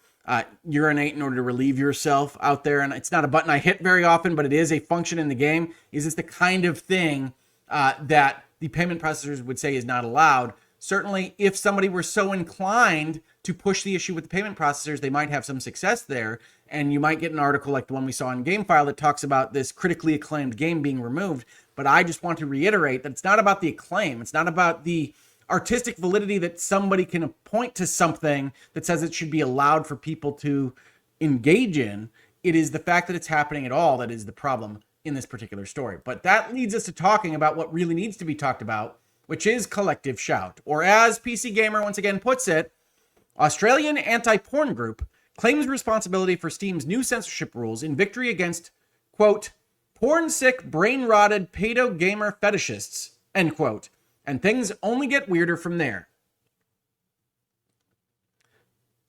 urinate in order to relieve yourself out there. And it's not a button I hit very often, but it is a function in the game. Is this the kind of thing that the payment processors would say is not allowed? Certainly, if somebody were so inclined to push the issue with the payment processors, they might have some success there. And you might get an article like the one we saw in GameFile that talks about this critically acclaimed game being removed. But I just want to reiterate that it's not about the acclaim. It's not about the artistic validity that somebody can point to something that says it should be allowed for people to engage in. It is the fact that it's happening at all that is the problem in this particular story. But that leads us to talking about what really needs to be talked about, which is collective shout. Or as PC Gamer once again puts it, Australian anti-porn group claims responsibility for Steam's new censorship rules in victory against, quote, porn-sick, brain-rotted pedo-gamer fetishists, end quote. And things only get weirder from there.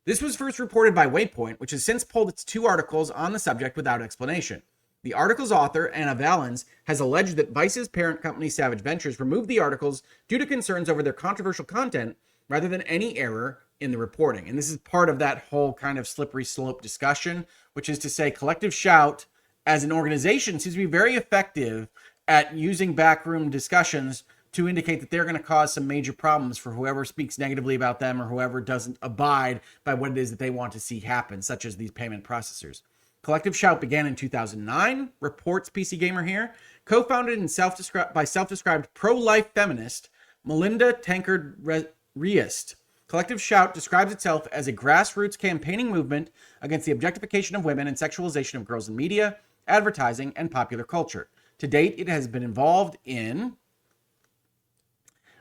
This was first reported by Waypoint, which has since pulled its 2 articles on the subject without explanation. The article's author, Anna Valens, has alleged that Vice's parent company Savage Ventures removed the articles due to concerns over their controversial content rather than any error in the reporting. And this is part of that whole kind of slippery slope discussion, which is to say Collective Shout as an organization seems to be very effective at using backroom discussions to indicate that they're going to cause some major problems for whoever speaks negatively about them or whoever doesn't abide by what it is that they want to see happen, such as these payment processors. Collective Shout began in 2009, reports PC Gamer here, co-founded and by self-described pro-life feminist Melinda Tankard-Riest. Collective Shout describes itself as a grassroots campaigning movement against the objectification of women and sexualization of girls in media, advertising, and popular culture. To date, it has been involved in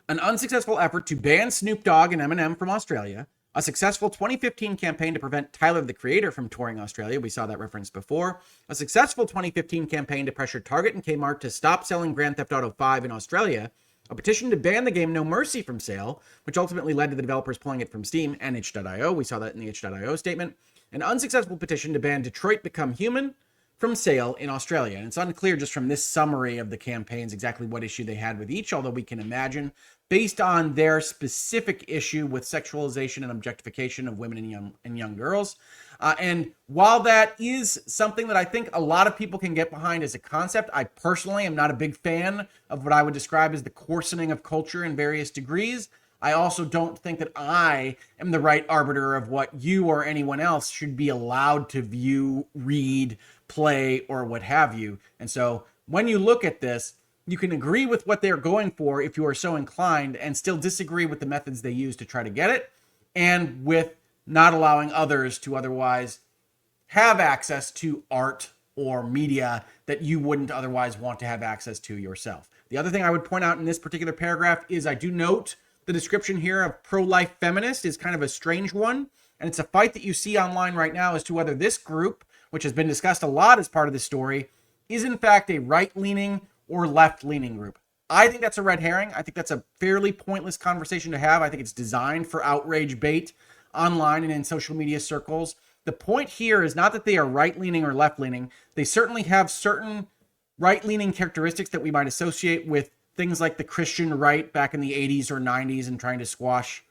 an unsuccessful effort to ban Snoop Dogg and Eminem from Australia, a successful 2015 campaign to prevent Tyler, the Creator, from touring Australia. We saw that reference before. A successful 2015 campaign to pressure Target and Kmart to stop selling Grand Theft Auto 5 in Australia. A petition to ban the game No Mercy from sale, which ultimately led to the developers pulling it from Steam and itch.io. We saw that in the itch.io statement. An unsuccessful petition to ban Detroit Become Human from sale in Australia. And it's unclear just from this summary of the campaigns exactly what issue they had with each, although we can imagine based on their specific issue with sexualization and objectification of women and young girls. And while that is something that I think a lot of people can get behind as a concept, I personally am not a big fan of what I would describe as the coarsening of culture in various degrees. I also don't think that I am the right arbiter of what you or anyone else should be allowed to view, read, play, or what have you. And so when you look at this, you can agree with what they're going for if you are so inclined and still disagree with the methods they use to try to get it, and with not allowing others to otherwise have access to art or media that you wouldn't otherwise want to have access to yourself. The other thing I would point out in this particular paragraph is I do note the description here of pro-life feminist is kind of a strange one, and it's a fight that you see online right now as to whether this group, which has been discussed a lot as part of this story, is in fact a right-leaning or left-leaning group. I think that's a red herring. I think that's a fairly pointless conversation to have. I think it's designed for outrage bait online and in social media circles. The point here is not that they are right-leaning or left-leaning. They certainly have certain right-leaning characteristics that we might associate with things like the Christian right back in the 80s or 90s and trying to squash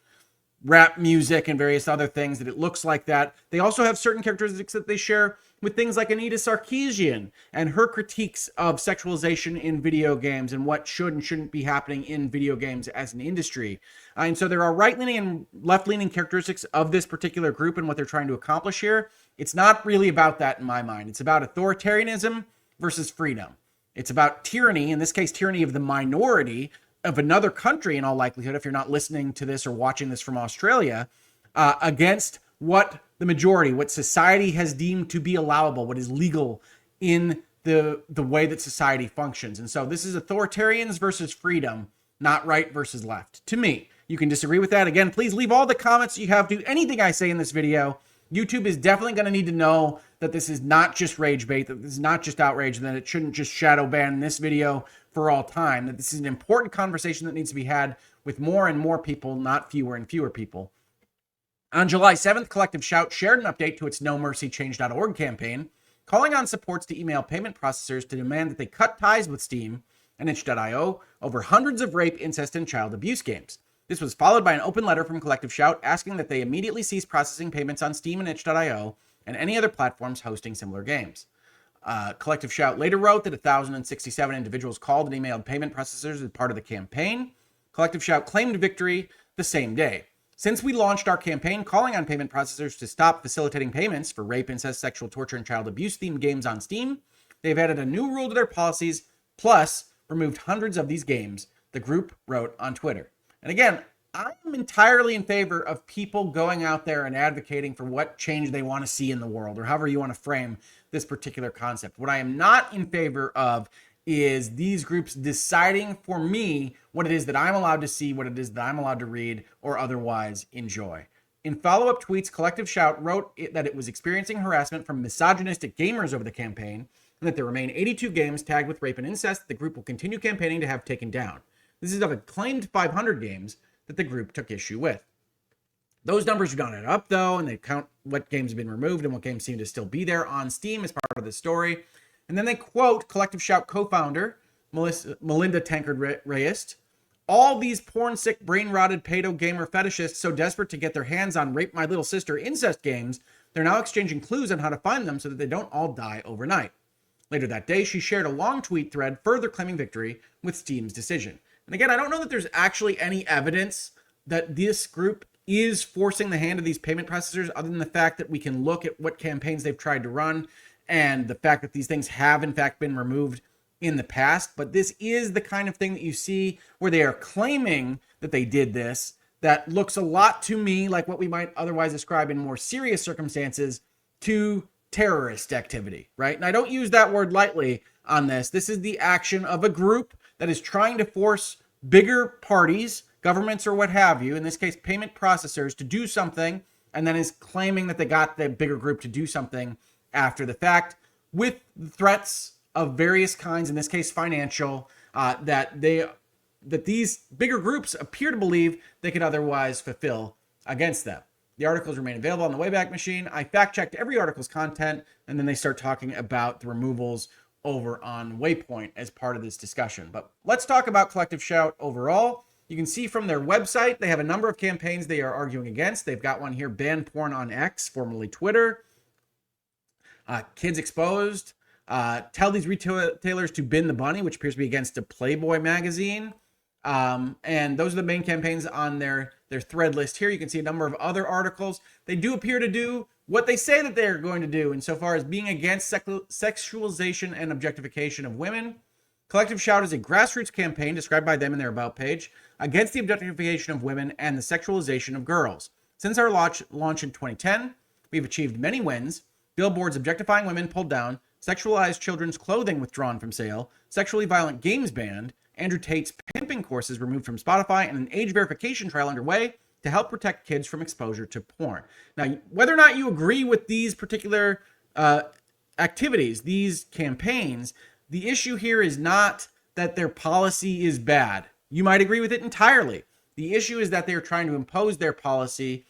rap music and various other things, that it looks like that. They also have certain characteristics that they share with things like Anita Sarkeesian and her critiques of sexualization in video games and what should and shouldn't be happening in video games as an industry. And so there are right-leaning and left-leaning characteristics of this particular group and what they're trying to accomplish here. It's not really about that in my mind. It's about authoritarianism versus freedom. It's about tyranny, in this case, tyranny of the minority of another country, in all likelihood, if you're not listening to this or watching this from Australia, against what the majority, what society has deemed to be allowable, what is legal in the way that society functions. And so this is authoritarians versus freedom, not right versus left. To me, you can disagree with that. Again, please leave all the comments you have to anything I say in this video. YouTube is definitely going to need to know that this is not just rage bait, that this is not just outrage, and that it shouldn't just shadow ban this video for all time, that this is an important conversation that needs to be had with more and more people, not fewer and fewer people. On July 7th, Collective Shout shared an update to its NoMercyChange.org campaign, calling on supports to email payment processors to demand that they cut ties with Steam and itch.io over hundreds of rape, incest, and child abuse games. This was followed by an open letter from Collective Shout asking that they immediately cease processing payments on Steam and itch.io and any other platforms hosting similar games. Collective Shout later wrote that 1,067 individuals called and emailed payment processors as part of the campaign. Collective Shout claimed victory the same day. Since we launched our campaign calling on payment processors to stop facilitating payments for rape, incest, sexual torture, and child abuse-themed games on Steam, they've added a new rule to their policies, plus removed hundreds of these games, the group wrote on Twitter. And again, I'm entirely in favor of people going out there and advocating for what change they want to see in the world, or however you want to frame this particular concept. What I am not in favor of is these groups deciding for me what it is that I'm allowed to see, what it is that I'm allowed to read, or otherwise enjoy. In follow-up tweets, Collective Shout wrote that it was experiencing harassment from misogynistic gamers over the campaign, and that there remain 82 games tagged with rape and incest that the group will continue campaigning to have taken down. This is of a claimed 500 games that the group took issue with. Those numbers do not add up, though, and they count what games have been removed and what games seem to still be there on Steam as part of the story. And then they quote Collective Shout co-founder Melinda Tankard-Reyes. All these porn-sick, brain-rotted pedo gamer fetishists so desperate to get their hands on Rape My Little Sister incest games, they're now exchanging clues on how to find them so that they don't all die overnight. Later that day, she shared a long tweet thread further claiming victory with Steam's decision. And again, I don't know that there's actually any evidence that this group is forcing the hand of these payment processors, other than the fact that we can look at what campaigns they've tried to run and the fact that these things have in fact been removed in the past. But this is the kind of thing that you see where they are claiming that they did this, that looks a lot to me like what we might otherwise describe in more serious circumstances to terrorist activity, right? And I don't use that word lightly on this. This is the action of a group that is trying to force bigger parties, governments or what have you, in this case payment processors, to do something, and then is claiming that they got the bigger group to do something after the fact, with threats of various kinds, in this case financial, that these bigger groups appear to believe they could otherwise fulfill against them. The articles remain available on the Wayback Machine. I fact-checked every article's content, and then they start talking about the removals over on Waypoint as part of this discussion. But let's talk about Collective Shout overall. You can see from their website, they have a number of campaigns they are arguing against. They've got one here, Ban Porn on X, formerly Twitter. Kids Exposed. Tell these retailers to bin the bunny, which appears to be against a Playboy magazine. And those are the main campaigns on their thread list here. You can see a number of other articles. They do appear to do what they say that they're going to do insofar as being against sexualization and objectification of women. Collective Shout is a grassroots campaign described by them in their About page against the objectification of women and the sexualization of girls. Since our launch in 2010, we've achieved many wins. Billboards objectifying women pulled down, sexualized children's clothing withdrawn from sale, sexually violent games banned, Andrew Tate's pimping courses removed from Spotify, and an age verification trial underway to help protect kids from exposure to porn. Now, whether or not you agree with these particular activities, these campaigns, the issue here is not that their policy is bad. You might agree with it entirely. The issue is that they're trying to impose their policy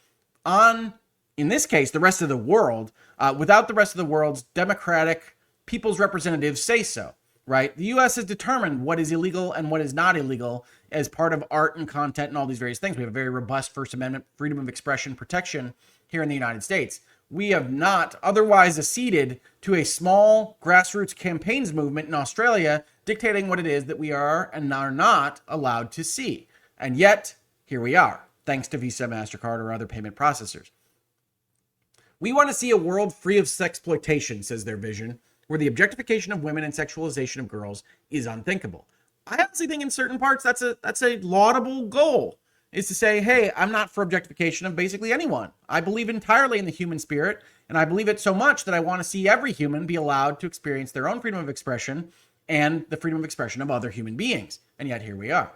on, in this case, the rest of the world, without the rest of the world's democratic people's representatives say so, right? The U.S. has determined what is illegal and what is not illegal as part of art and content and all these various things. We have a very robust First Amendment freedom of expression protection here in the United States. We have not otherwise acceded to a small grassroots campaigns movement in Australia dictating what it is that we are and are not allowed to see. And yet, here we are, thanks to Visa, MasterCard, or other payment processors. We want to see a world free of sexploitation, says their vision, where the objectification of women and sexualization of girls is unthinkable. I honestly think in certain parts that's a laudable goal, is to say, hey, I'm not for objectification of basically anyone. I believe entirely in the human spirit, and I believe it so much that I want to see every human be allowed to experience their own freedom of expression and the freedom of expression of other human beings. And yet here we are.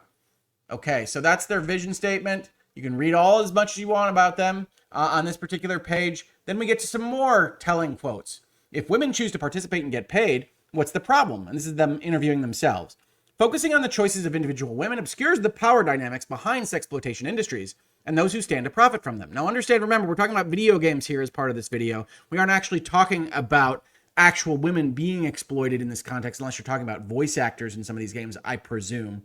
Okay, so that's their vision statement. You can read all as much as you want about them on this particular page. Then we get to some more telling quotes. If women choose to participate and get paid, what's the problem? And this is them interviewing themselves. Focusing on the choices of individual women obscures the power dynamics behind sexploitation industries and those who stand to profit from them. Now understand, remember, we're talking about video games here as part of this video. We aren't actually talking about actual women being exploited in this context, unless you're talking about voice actors in some of these games, I presume.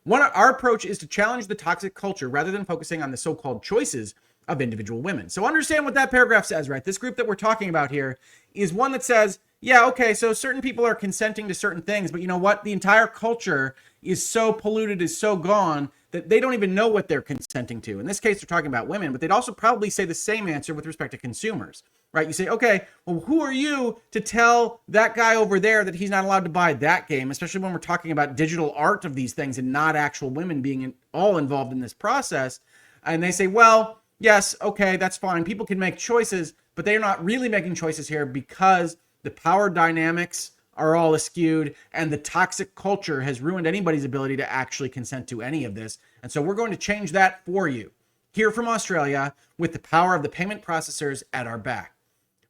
Our approach is to challenge the toxic culture rather than focusing on the so-called choices of individual women. So understand what that paragraph says, right? This group that we're talking about here is one that says, yeah, okay, so certain people are consenting to certain things, but you know what? The entire culture is so polluted, is so gone, that they don't even know what they're consenting to. In this case, they're talking about women, but they'd also probably say the same answer with respect to consumers, right? You say, okay, well, who are you to tell that guy over there that he's not allowed to buy that game, especially when we're talking about digital art of these things and not actual women being all involved in this process? And they say, well, yes, okay, that's fine. People can make choices, but they're not really making choices here because The power dynamics are all askewed, and the toxic culture has ruined anybody's ability to actually consent to any of this. And so we're going to change that for you here from Australia with the power of the payment processors at our back.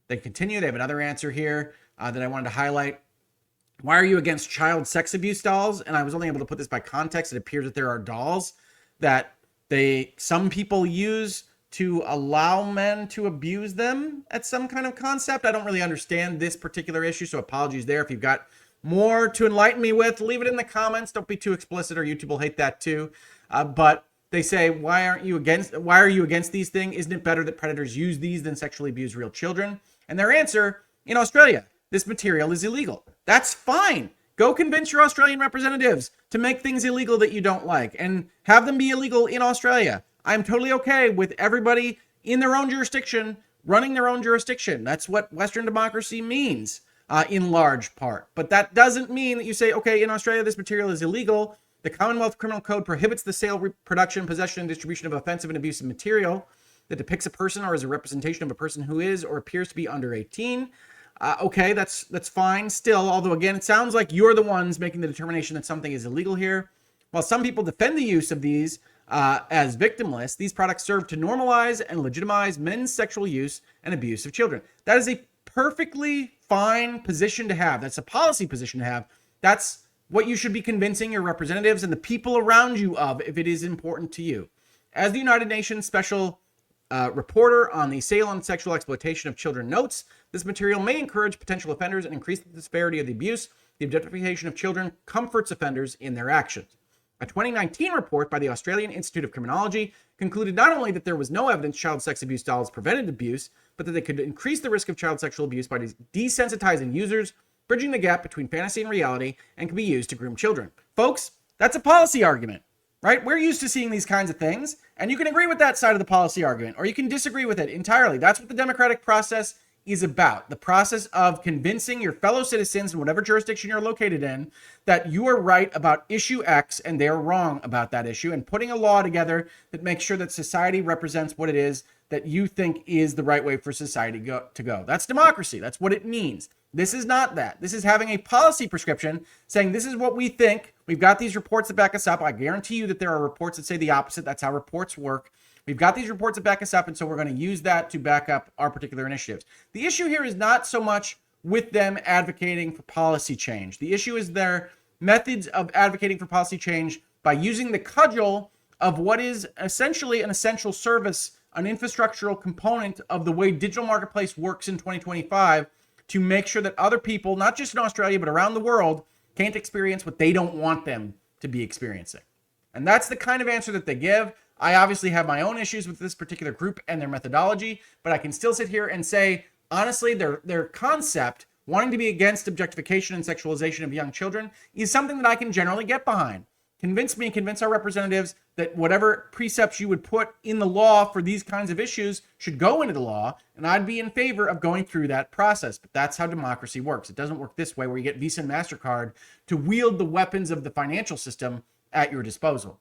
They continue. They have another answer here that I wanted to highlight. Why are you against child sex abuse dolls? And I was only able to put this by context. It appears that there are dolls that some people use to allow men to abuse them at some kind of concept. I don't really understand this particular issue, so apologies there. If you've got more to enlighten me with, leave it in the comments. Don't be too explicit or YouTube will hate that too. But they say, why are you against these things? Isn't it better that predators use these than sexually abuse real children? And their answer, in Australia, this material is illegal. That's fine. Go convince your Australian representatives to make things illegal that you don't like and have them be illegal in Australia. I'm totally okay with everybody in their own jurisdiction running their own jurisdiction. That's what Western democracy means in large part. But that doesn't mean that you say, okay, in Australia, this material is illegal. The Commonwealth Criminal Code prohibits the sale, production, possession, and distribution of offensive and abusive material that depicts a person or is a representation of a person who is or appears to be under 18. Okay, that's fine still, although again, it sounds like you're the ones making the determination that something is illegal here. While some people defend the use of these as victimless, these products serve to normalize and legitimize men's sexual use and abuse of children. That is a perfectly fine position to have. That's a policy position to have. That's what you should be convincing your representatives and the people around you of if it is important to you. As the United Nations Special Reporter on the sale and sexual exploitation of children notes, this material may encourage potential offenders and increase the disparity of the abuse, the objectification of children, comforts offenders in their actions. A 2019 report by the Australian Institute of Criminology concluded not only that there was no evidence child sex abuse dolls prevented abuse, but that they could increase the risk of child sexual abuse by desensitizing users, bridging the gap between fantasy and reality, and can be used to groom children. Folks, that's a policy argument, right? We're used to seeing these kinds of things, and you can agree with that side of the policy argument, or you can disagree with it entirely. That's what the democratic process is about. The process of convincing your fellow citizens in whatever jurisdiction you're located in that you are right about issue X and they're wrong about that issue, and putting a law together that makes sure that society represents what it is that you think is the right way for society to go. That's democracy. That's what it means. This is not that. This is having a policy prescription saying this is what we think. We've got these reports that back us up. I guarantee you that there are reports that say the opposite. That's how reports work. We've got these reports that back us up, and so we're going to use that to back up our particular initiatives. The issue here is not so much with them advocating for policy change. The issue is their methods of advocating for policy change by using the cudgel of what is essentially an essential service, an infrastructural component of the way digital marketplace works in 2025 to make sure that other people, not just in Australia, but around the world, can't experience what they don't want them to be experiencing. And that's the kind of answer that they give. I obviously have my own issues with this particular group and their methodology, but I can still sit here and say, honestly, their concept, wanting to be against objectification and sexualization of young children, is something that I can generally get behind. Convince me, convince our representatives that whatever precepts you would put in the law for these kinds of issues should go into the law, and I'd be in favor of going through that process. But that's how democracy works. It doesn't work this way where you get Visa and MasterCard to wield the weapons of the financial system at your disposal.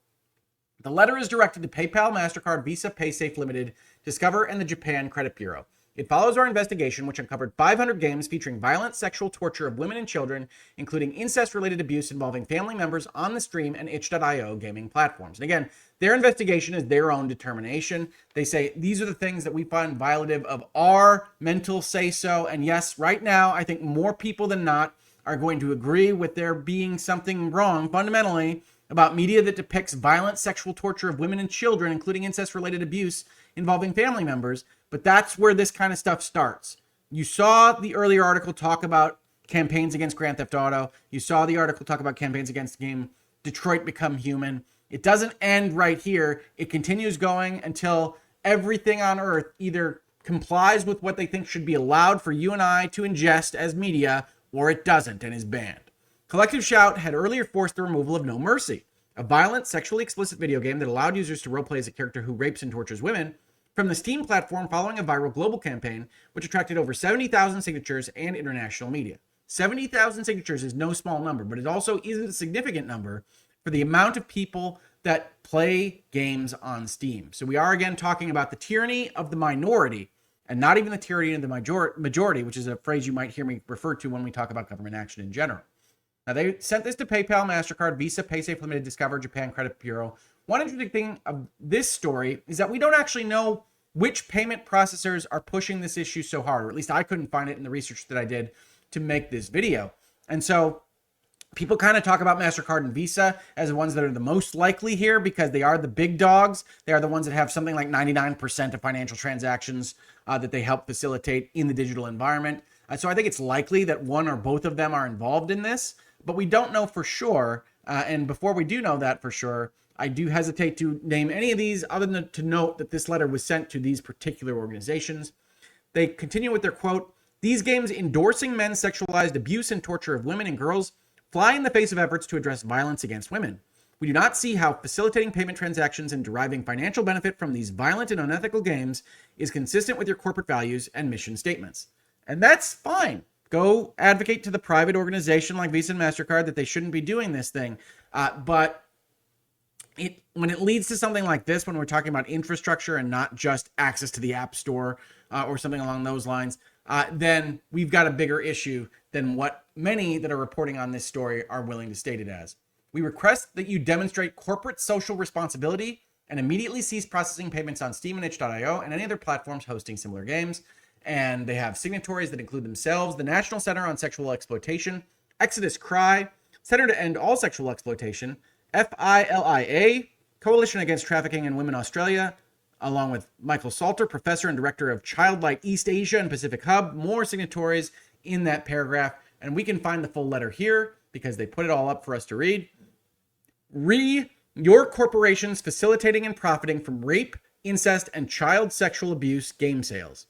The letter is directed to PayPal, MasterCard, Visa, PaySafe Limited, Discover, and the Japan Credit Bureau. It follows our investigation, which uncovered 500 games featuring violent sexual torture of women and children, including incest-related abuse involving family members on the Stream and itch.io gaming platforms. And again, their investigation is their own determination. They say these are the things that we find violative of our mental say-so. And yes, right now, I think more people than not are going to agree with there being something wrong fundamentally about media that depicts violent sexual torture of women and children, including incest-related abuse involving family members. But that's where this kind of stuff starts. You saw the earlier article talk about campaigns against Grand Theft Auto. You saw the article talk about campaigns against the game Detroit Become Human. It doesn't end right here. It continues going until everything on earth either complies with what they think should be allowed for you and I to ingest as media, or it doesn't and is banned. Collective Shout had earlier forced the removal of No Mercy, a violent, sexually explicit video game that allowed users to roleplay as a character who rapes and tortures women, from the Steam platform following a viral global campaign, which attracted over 70,000 signatures and international media. 70,000 signatures is no small number, but it also isn't a significant number for the amount of people that play games on Steam. So we are again talking about the tyranny of the minority and not even the tyranny of the majority, which is a phrase you might hear me refer to when we talk about government action in general. Now, they sent this to PayPal, MasterCard, Visa, PaySafe Limited, Discover, Japan Credit Bureau. One interesting thing of this story is that we don't actually know which payment processors are pushing this issue so hard, or at least I couldn't find it in the research that I did to make this video. And so people kind of talk about MasterCard and Visa as the ones that are the most likely here because they are the big dogs. They are the ones that have something like 99% of financial transactions that they help facilitate in the digital environment. So I think it's likely that one or both of them are involved in this, but we don't know for sure. And before we do know that for sure, I do hesitate to name any of these other than to note that this letter was sent to these particular organizations. They continue with their quote, "These games endorsing men's sexualized abuse and torture of women and girls fly in the face of efforts to address violence against women. We do not see how facilitating payment transactions and deriving financial benefit from these violent and unethical games is consistent with your corporate values and mission statements." And that's fine. Go advocate to the private organization like Visa and MasterCard that they shouldn't be doing this thing. But when it leads to something like this, when we're talking about infrastructure and not just access to the App Store or something along those lines, then we've got a bigger issue than what many that are reporting on this story are willing to state it as. "We request that you demonstrate corporate social responsibility and immediately cease processing payments on Steam and itch.io and any other platforms hosting similar games." And they have signatories that include themselves, the National Center on Sexual Exploitation, Exodus Cry, Center to End All Sexual Exploitation, FILIA, Coalition Against Trafficking in Women Australia, along with Michael Salter, professor and director of Childlight East Asia and Pacific Hub. More signatories in that paragraph. And we can find the full letter here because they put it all up for us to read. Your corporations facilitating and profiting from rape, incest, and child sexual abuse game sales.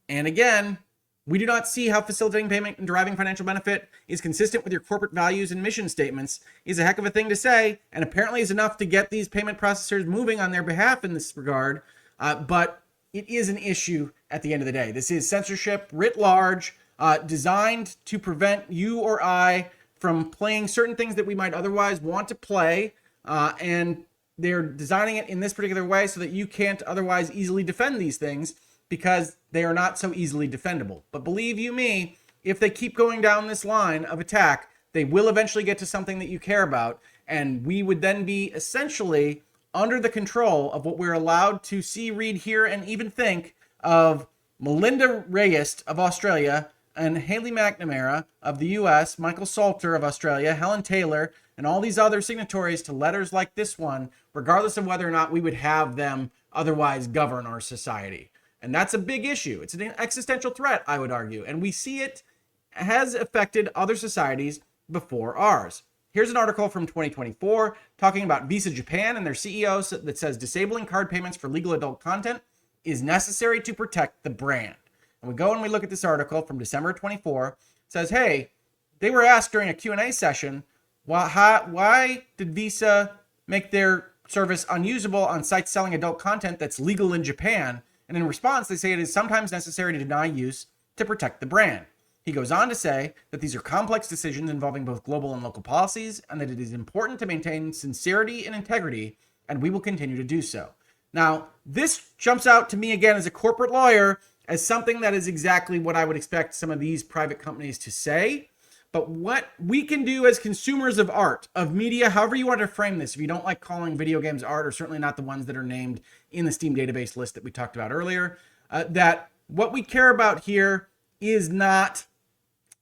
And again, we do not see how facilitating payment and deriving financial benefit is consistent with your corporate values and mission statements is a heck of a thing to say, and apparently is enough to get these payment processors moving on their behalf in this regard. But it is an issue at the end of the day. This is censorship writ large, designed to prevent you or I from playing certain things that we might otherwise want to play. And they're designing it in this particular way so that you can't otherwise easily defend these things, because they are not so easily defendable. But believe you me, if they keep going down this line of attack, they will eventually get to something that you care about, and we would then be essentially under the control of what we're allowed to see, read, hear, and even think of Melinda Reyes of Australia and Haley McNamara of the US, Michael Salter of Australia, Helen Taylor, and all these other signatories to letters like this one, regardless of whether or not we would have them otherwise govern our society. And that's a big issue. It's an existential threat, I would argue. And we see it has affected other societies before ours. Here's an article from 2024 talking about Visa Japan and their CEO that says disabling card payments for legal adult content is necessary to protect the brand. And we go and we look at this article from December 24. It says, hey, they were asked during a Q&A session, why did Visa make their service unusable on sites selling adult content that's legal in Japan? And in response, they say it is sometimes necessary to deny use to protect the brand. He goes on to say that these are complex decisions involving both global and local policies, and that it is important to maintain sincerity and integrity, and we will continue to do so. Now, this jumps out to me again as a corporate lawyer as something that is exactly what I would expect some of these private companies to say. But what we can do as consumers of art, of media, however you want to frame this, if you don't like calling video games art, or certainly not the ones that are named in the Steam database list that we talked about earlier, that what we care about here is not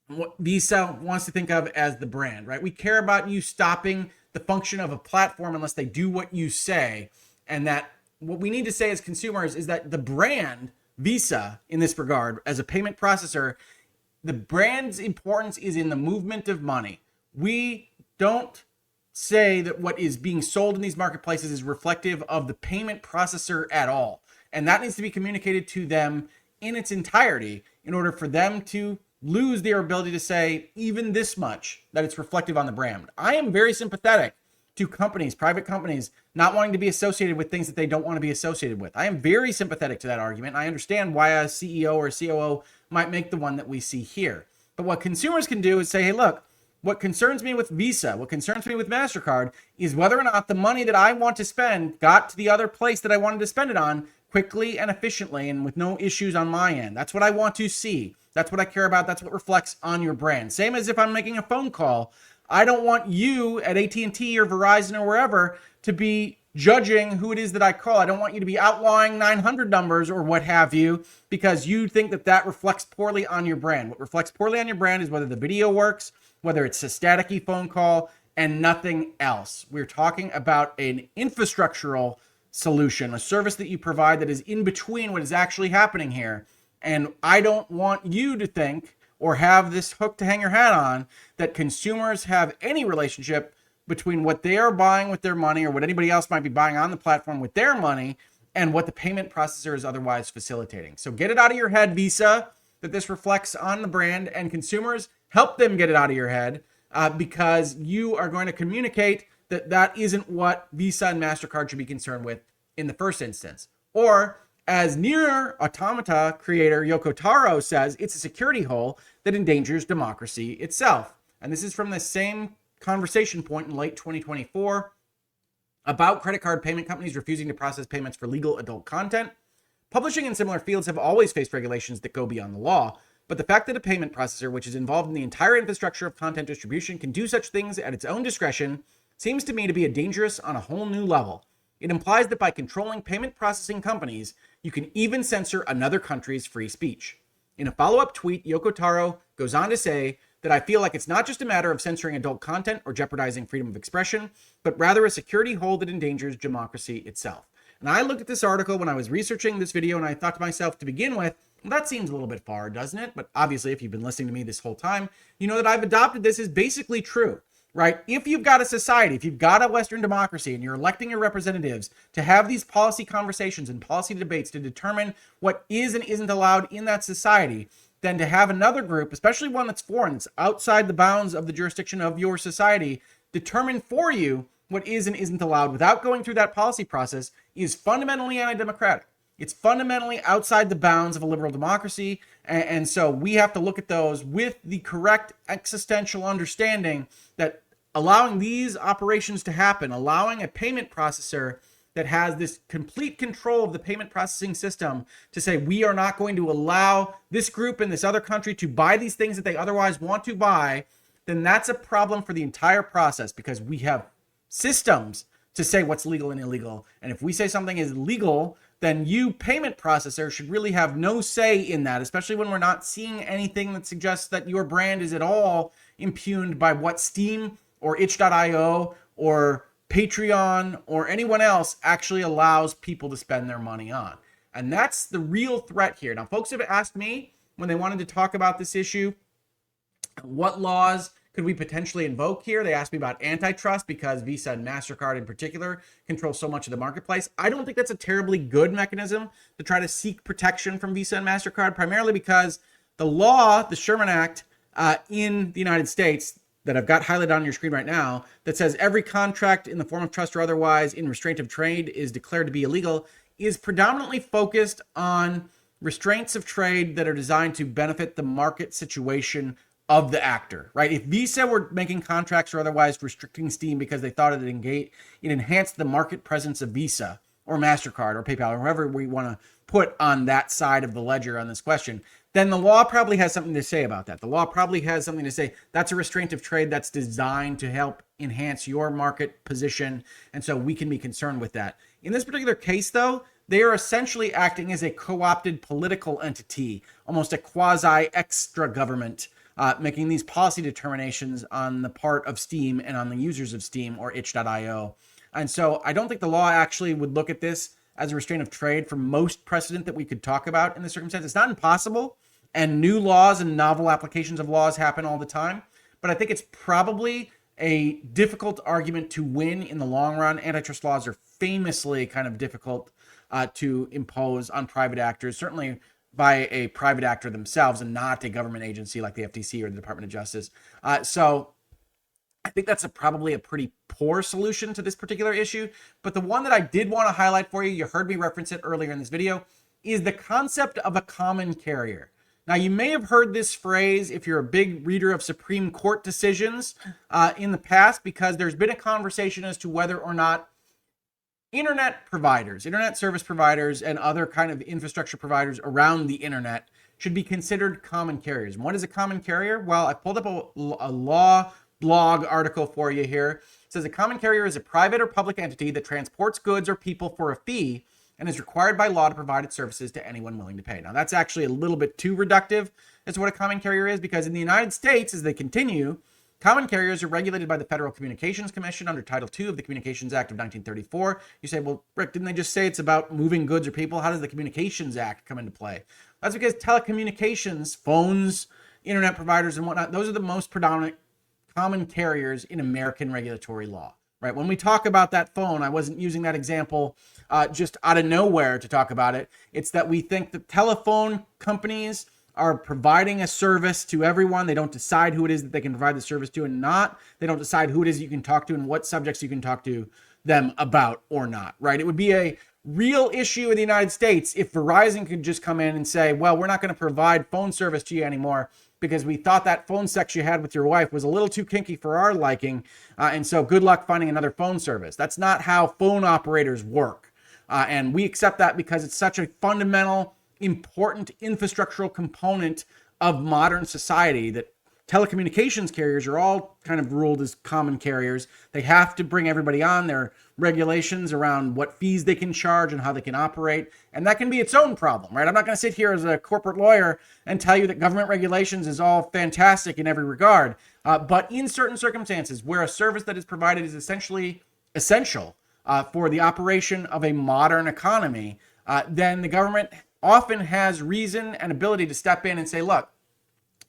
what Visa wants to think of as the brand, right? We care about you stopping the function of a platform unless they do what you say. And that what we need to say as consumers is that the brand, Visa, in this regard, as a payment processor, the brand's importance is in the movement of money. We don't say that what is being sold in these marketplaces is reflective of the payment processor at all. And that needs to be communicated to them in its entirety in order for them to lose their ability to say even this much, that it's reflective on the brand. I am very sympathetic to companies, private companies, not wanting to be associated with things that they don't want to be associated with. I am very sympathetic to that argument. I understand why a CEO or a COO might make the one that we see here. But what consumers can do is say, hey, look, what concerns me with Visa, what concerns me with MasterCard is whether or not the money that I want to spend got to the other place that I wanted to spend it on quickly and efficiently and with no issues on my end. That's what I want to see. That's what I care about. That's what reflects on your brand. Same as if I'm making a phone call. I don't want you at AT&T or Verizon or wherever to be judging who it is that I call. I don't want you to be outlawing 900 numbers or what have you because you think that that reflects poorly on your brand. What reflects poorly on your brand is whether the video works, whether it's a staticky phone call, and nothing else. We're talking about an infrastructural solution, a service that you provide that is in between what is actually happening here. And I don't want you to think or have this hook to hang your hat on that consumers have any relationship between what they are buying with their money or what anybody else might be buying on the platform with their money and what the payment processor is otherwise facilitating. So get it out of your head, Visa, that this reflects on the brand, and consumers, help them get it out of your head because you are going to communicate that that isn't what Visa and MasterCard should be concerned with in the first instance. Or as Nier Automata creator Yoko Taro says, it's a security hole that endangers democracy itself. And this is from the same conversation point in late 2024 about credit card payment companies refusing to process payments for legal adult content. Publishing in similar fields have always faced regulations that go beyond the law, but the fact that a payment processor, which is involved in the entire infrastructure of content distribution, can do such things at its own discretion seems to me to be dangerous on a whole new level. It implies that by controlling payment processing companies, you can even censor another country's free speech. In a follow-up tweet, Yoko Taro goes on to say that I feel like it's not just a matter of censoring adult content or jeopardizing freedom of expression, but rather a security hole that endangers democracy itself. And I looked at this article when I was researching this video, and I thought to myself to begin with, well, that seems a little bit far, doesn't it? But obviously, if you've been listening to me this whole time, you know that I've adopted this as basically true, right? If you've got a society, if you've got a Western democracy and you're electing your representatives to have these policy conversations and policy debates to determine what is and isn't allowed in that society, then to have another group, especially one that's foreign, that's outside the bounds of the jurisdiction of your society, determine for you what is and isn't allowed without going through that policy process is fundamentally anti-democratic. It's fundamentally outside the bounds of a liberal democracy. And so we have to look at those with the correct existential understanding that allowing these operations to happen, allowing a payment processor that has this complete control of the payment processing system to say, we are not going to allow this group in this other country to buy these things that they otherwise want to buy, then that's a problem for the entire process because we have systems to say what's legal and illegal. And if we say something is legal, then you, payment processor, should really have no say in that, especially when we're not seeing anything that suggests that your brand is at all impugned by what Steam or itch.io or Patreon or anyone else actually allows people to spend their money on. And that's the real threat here. Now, folks have asked me when they wanted to talk about this issue, what laws could we potentially invoke here? They asked me about antitrust because Visa and MasterCard in particular control so much of the marketplace. I don't think that's a terribly good mechanism to try to seek protection from Visa and MasterCard, primarily because the law, the Sherman Act in the United States, that I've got highlighted on your screen right now, that says every contract in the form of trust or otherwise in restraint of trade is declared to be illegal, is predominantly focused on restraints of trade that are designed to benefit the market situation of the actor, right? If Visa were making contracts or otherwise restricting Steam because they thought it enhanced the market presence of Visa or MasterCard or PayPal or whoever we want to put on that side of the ledger on this question, then the law probably has something to say about that. The law probably has something to say that's a restraint of trade that's designed to help enhance your market position. And so we can be concerned with that. In this particular case, though, they are essentially acting as a co-opted political entity, almost a quasi-extra government, making these policy determinations on the part of Steam and on the users of Steam or itch.io. And so I don't think the law actually would look at this as a restraint of trade for most precedent that we could talk about in this circumstance. It's not impossible, and new laws and novel applications of laws happen all the time, but I think it's probably a difficult argument to win in the long run. Antitrust laws are famously kind of difficult to impose on private actors, certainly by a private actor themselves and not a government agency like the FTC or the Department of Justice. So I think that's probably a pretty poor solution to this particular issue. But the one that I did want to highlight for you, you heard me reference it earlier in this video, is the concept of a common carrier. Now, you may have heard this phrase if you're a big reader of Supreme Court decisions in the past, because there's been a conversation as to whether or not internet providers, internet service providers, and other kind of infrastructure providers around the internet should be considered common carriers. And what is a common carrier? Well, I pulled up a law blog article for you here. It says a common carrier is a private or public entity that transports goods or people for a fee and is required by law to provide its services to anyone willing to pay. Now, that's actually a little bit too reductive as to what a common carrier is, because in the United States, as they continue, common carriers are regulated by the Federal Communications Commission under Title II of the Communications Act of 1934. You say, well, Rick, didn't they just say it's about moving goods or people? How does the Communications Act come into play? That's because telecommunications, phones, internet providers, and whatnot, those are the most predominant common carriers in American regulatory law. Right? When we talk about that phone, I wasn't using that example just out of nowhere to talk about it. It's that we think that telephone companies are providing a service to everyone. They don't decide who it is that they can provide the service to and not. They don't decide who it is you can talk to and what subjects you can talk to them about or not, right? It would be a real issue in the United States if Verizon could just come in and say, well, we're not going to provide phone service to you anymore because we thought that phone sex you had with your wife was a little too kinky for our liking. And so good luck finding another phone service. That's not how phone operators work. And we accept that because it's such a fundamental, important infrastructural component of modern society that telecommunications carriers are all kind of ruled as common carriers. They have to bring everybody on. There are regulations around what fees they can charge and how they can operate. And that can be its own problem, right? I'm not going to sit here as a corporate lawyer and tell you that government regulations is all fantastic in every regard. But in certain circumstances where a service that is provided is essentially essential for the operation of a modern economy, then the government often has reason and ability to step in and say, look,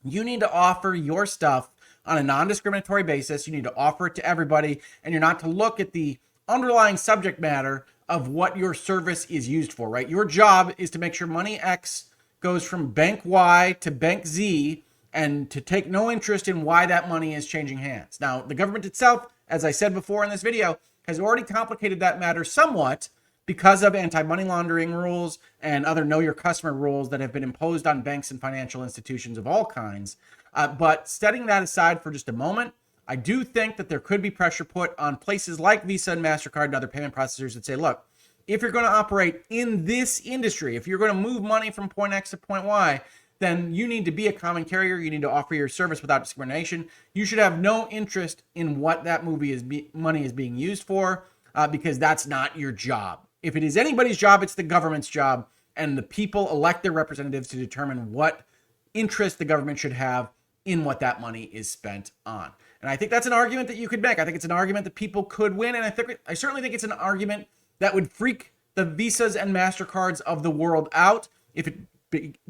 you need to offer your stuff on a non-discriminatory basis. You need to offer it to everybody, and you're not to look at the underlying subject matter of what your service is used for, right? Your job is to make sure money X goes from bank Y to bank Z and to take no interest in why that money is changing hands. Now, the government itself, as I said before in this video, has already complicated that matter somewhat because of anti-money laundering rules and other know your customer rules that have been imposed on banks and financial institutions of all kinds. But setting that aside for just a moment, I do think that there could be pressure put on places like Visa and MasterCard and other payment processors that say, look, if you're going to operate in this industry, if you're going to move money from point X to point Y, then you need to be a common carrier. You need to offer your service without discrimination. You should have no interest in what that money is being used for, because that's not your job. If it is anybody's job, it's the government's job, and the people elect their representatives to determine what interest the government should have in what that money is spent on. And I think that's an argument that you could make. I think it's an argument that people could win, and I certainly think it's an argument that would freak the Visas and MasterCards of the world out if it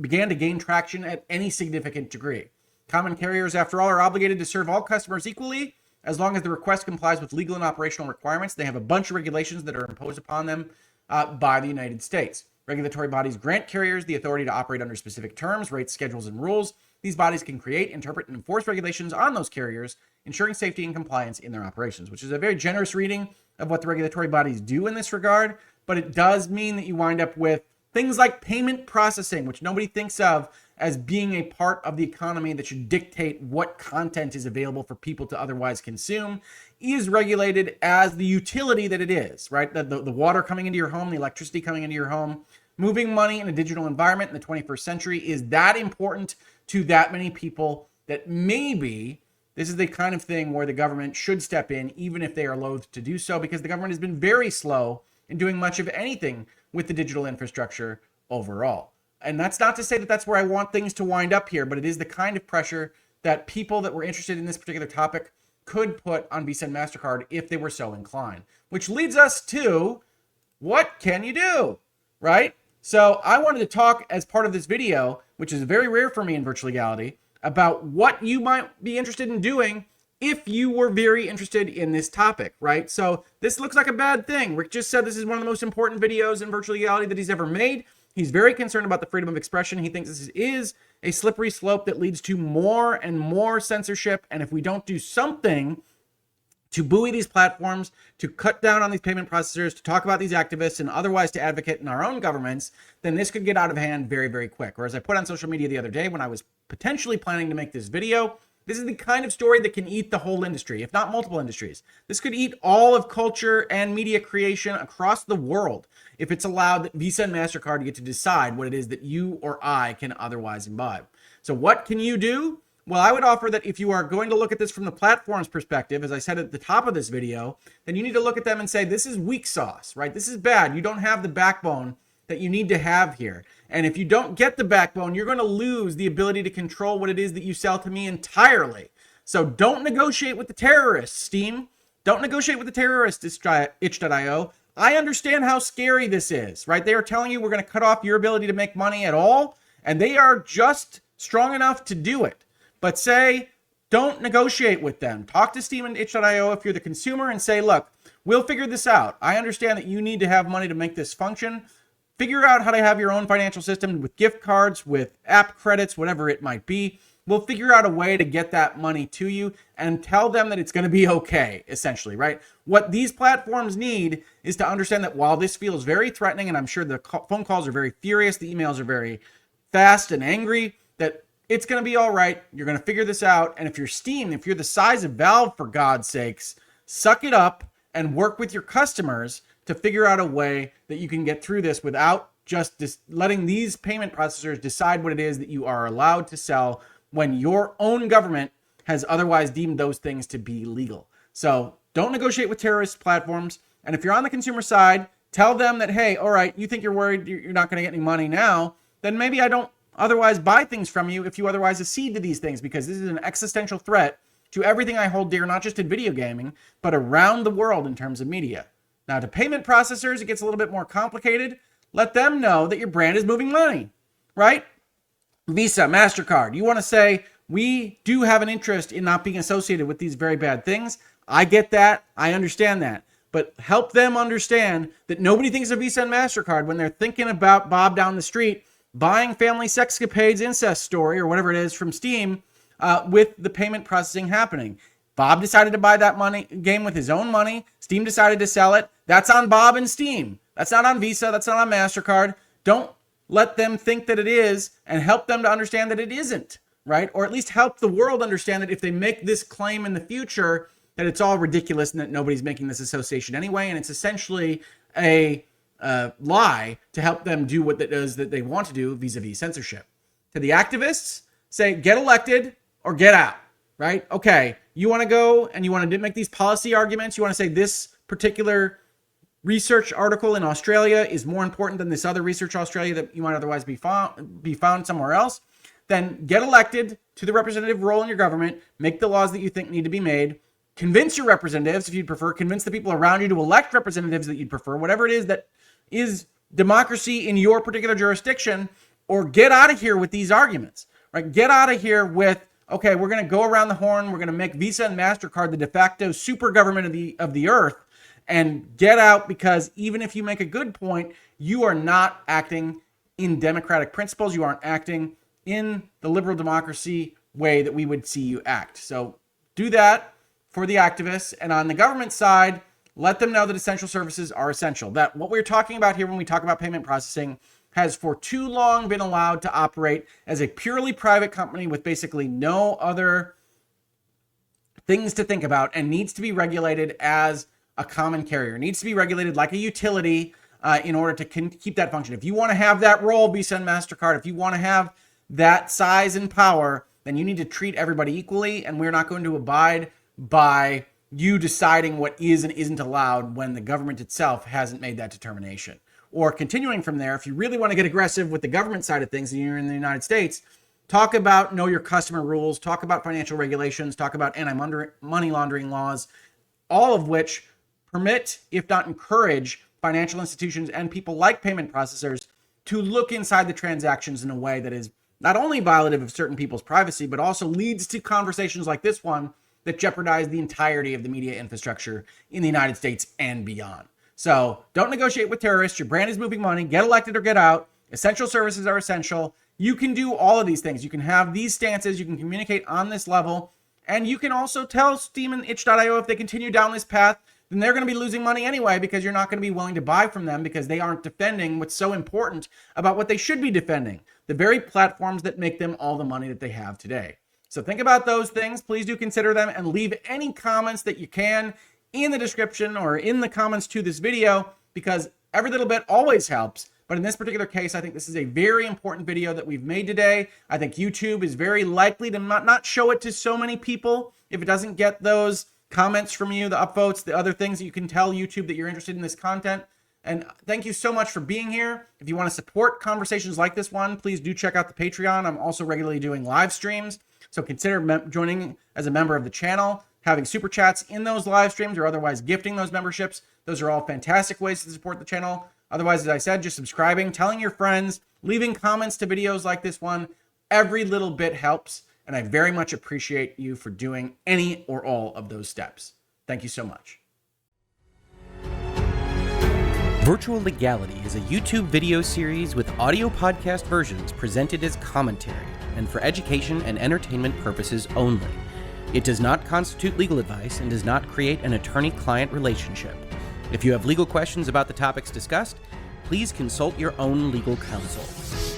began to gain traction at any significant degree. Common carriers, after all, are obligated to serve all customers equally as long as the request complies with legal and operational requirements. They have a bunch of regulations that are imposed upon them by the United States. Regulatory bodies grant carriers the authority to operate under specific terms, rates, schedules, and rules. These bodies can create, interpret, and enforce regulations on those carriers, ensuring safety and compliance in their operations, which is a very generous reading of what the regulatory bodies do in this regard. But it does mean that you wind up with things like payment processing, which nobody thinks of as being a part of the economy that should dictate what content is available for people to otherwise consume, is regulated as the utility that it is, right? The water coming into your home, the electricity coming into your home, moving money in a digital environment in the 21st century is that important to that many people that maybe this is the kind of thing where the government should step in, even if they are loath to do so, because the government has been very slow in doing much of anything with the digital infrastructure overall. And that's not to say that that's where I want things to wind up here, but it is the kind of pressure that people that were interested in this particular topic could put on Visa and MasterCard if they were so inclined. Which leads us to, what can you do, right? So I wanted to talk as part of this video, which is very rare for me in Virtual Legality, about what you might be interested in doing if you were very interested in this topic, right? So this looks like a bad thing. Rick just said this is one of the most important videos in Virtual Legality that he's ever made. He's very concerned about the freedom of expression. He thinks this is a slippery slope that leads to more and more censorship. And if we don't do something to buoy these platforms, to cut down on these payment processors, to talk about these activists, and otherwise to advocate in our own governments, then this could get out of hand very, very quick. Or as I put on social media the other day when I was potentially planning to make this video, This is the kind of story that can eat the whole industry, if not multiple industries. This could eat all of culture and media creation across the world if it's allowed that Visa and MasterCard get to decide what it is that you or I can otherwise imbibe. So what can you do? Well, I would offer that if you are going to look at this from the platform's perspective, as I said at the top of this video, then you need to look at them and say, this is weak sauce, right? This is bad. You don't have the backbone that you need to have here. And if you don't get the backbone, you're going to lose the ability to control what it is that you sell to me entirely. So don't negotiate with the terrorists, Steam. Don't negotiate with the terrorists, itch.io. I understand how scary this is, right? They are telling you we're going to cut off your ability to make money at all, and they are just strong enough to do it. But say, don't negotiate with them. Talk to Steam and itch.io if you're the consumer and say, look, we'll figure this out. I understand that you need to have money to make this function. Figure out how to have your own financial system with gift cards, with app credits, whatever it might be. We'll figure out a way to get that money to you and tell them that it's going to be okay, essentially, right? What these platforms need is to understand that while this feels very threatening, and I'm sure the phone calls are very furious, the emails are very fast and angry, that it's going to be all right. You're going to figure this out. And if you're Steam, if you're the size of Valve, for God's sakes, suck it up and work with your customers to figure out a way that you can get through this without just letting these payment processors decide what it is that you are allowed to sell when your own government has otherwise deemed those things to be legal. So don't negotiate with terrorist platforms. And if you're on the consumer side, tell them that, hey, all right, you think you're worried you're not going to get any money now, then maybe I don't otherwise buy things from you if you otherwise accede to these things, because this is an existential threat to everything I hold dear, not just in video gaming, but around the world in terms of media. Now, to payment processors, it gets a little bit more complicated. Let them know that your brand is moving money, right? Visa, MasterCard, you want to say, we do have an interest in not being associated with these very bad things. I get that. I understand that. But help them understand that nobody thinks of Visa and MasterCard when they're thinking about Bob down the street buying family sexcapades incest story or whatever it is from Steam with the payment processing happening. Bob decided to buy that game with his own money. Steam decided to sell it. That's on Bob and Steam. That's not on Visa. That's not on MasterCard. Don't let them think that it is, and help them to understand that it isn't, right? Or at least help the world understand that if they make this claim in the future, that it's all ridiculous and that nobody's making this association anyway. And it's essentially a lie to help them do what it is that they want to do vis-a-vis censorship. To the activists, say, get elected or get out, right? Okay, you want to go and you want to make these policy arguments. You want to say this particular research article in Australia is more important than this other research in Australia that you might otherwise be found somewhere else. Then get elected to the representative role in your government, make the laws that you think need to be made, convince your representatives, if you'd prefer, convince the people around you to elect representatives that you'd prefer, whatever it is that is democracy in your particular jurisdiction, or get out of here with these arguments, right? Get out of here with, okay, we're going to go around the horn. We're going to make Visa and MasterCard the de facto super government of the earth, and get out, because even if you make a good point, you are not acting in democratic principles. You aren't acting in the liberal democracy way that we would see you act. So do that for the activists. And on the government side, let them know that essential services are essential. That what we're talking about here when we talk about payment processing has for too long been allowed to operate as a purely private company with basically no other things to think about, and needs to be regulated as a common carrier. It needs to be regulated like a utility in order to keep that function. If you want to have that role, Visa and MasterCard, if you want to have that size and power, then you need to treat everybody equally, and we're not going to abide by you deciding what is and isn't allowed when the government itself hasn't made that determination. Or continuing from there, if you really want to get aggressive with the government side of things and you're in the United States, talk about know your customer rules, talk about financial regulations, talk about anti-money laundering laws, all of which permit, if not encourage, financial institutions and people like payment processors to look inside the transactions in a way that is not only violative of certain people's privacy, but also leads to conversations like this one that jeopardize the entirety of the media infrastructure in the United States and beyond. So don't negotiate with terrorists. Your brand is moving money. Get elected or get out. Essential services are essential. You can do all of these things. You can have these stances. You can communicate on this level. And you can also tell Steam and itch.io if they continue down this path, then they're going to be losing money anyway, because you're not going to be willing to buy from them because they aren't defending what's so important about what they should be defending, the very platforms that make them all the money that they have today. So think about those things. Please do consider them and leave any comments that you can in the description or in the comments to this video, because every little bit always helps. But in this particular case, I think this is a very important video that we've made today. I think YouTube is very likely to not show it to so many people if it doesn't get those comments from you, the upvotes, the other things that you can tell YouTube that you're interested in this content. And thank you so much for being here. If you want to support conversations like this one, please do check out the Patreon. I'm also regularly doing live streams, so consider joining as a member of the channel, having super chats in those live streams, or otherwise gifting those memberships. Those are all fantastic ways to support the channel. Otherwise, as I said, just subscribing, telling your friends, leaving comments to videos like this one. Every little bit helps, and I very much appreciate you for doing any or all of those steps. Thank you so much. Virtual Legality is a YouTube video series with audio podcast versions presented as commentary and for education and entertainment purposes only. It does not constitute legal advice and does not create an attorney-client relationship. If you have legal questions about the topics discussed, please consult your own legal counsel.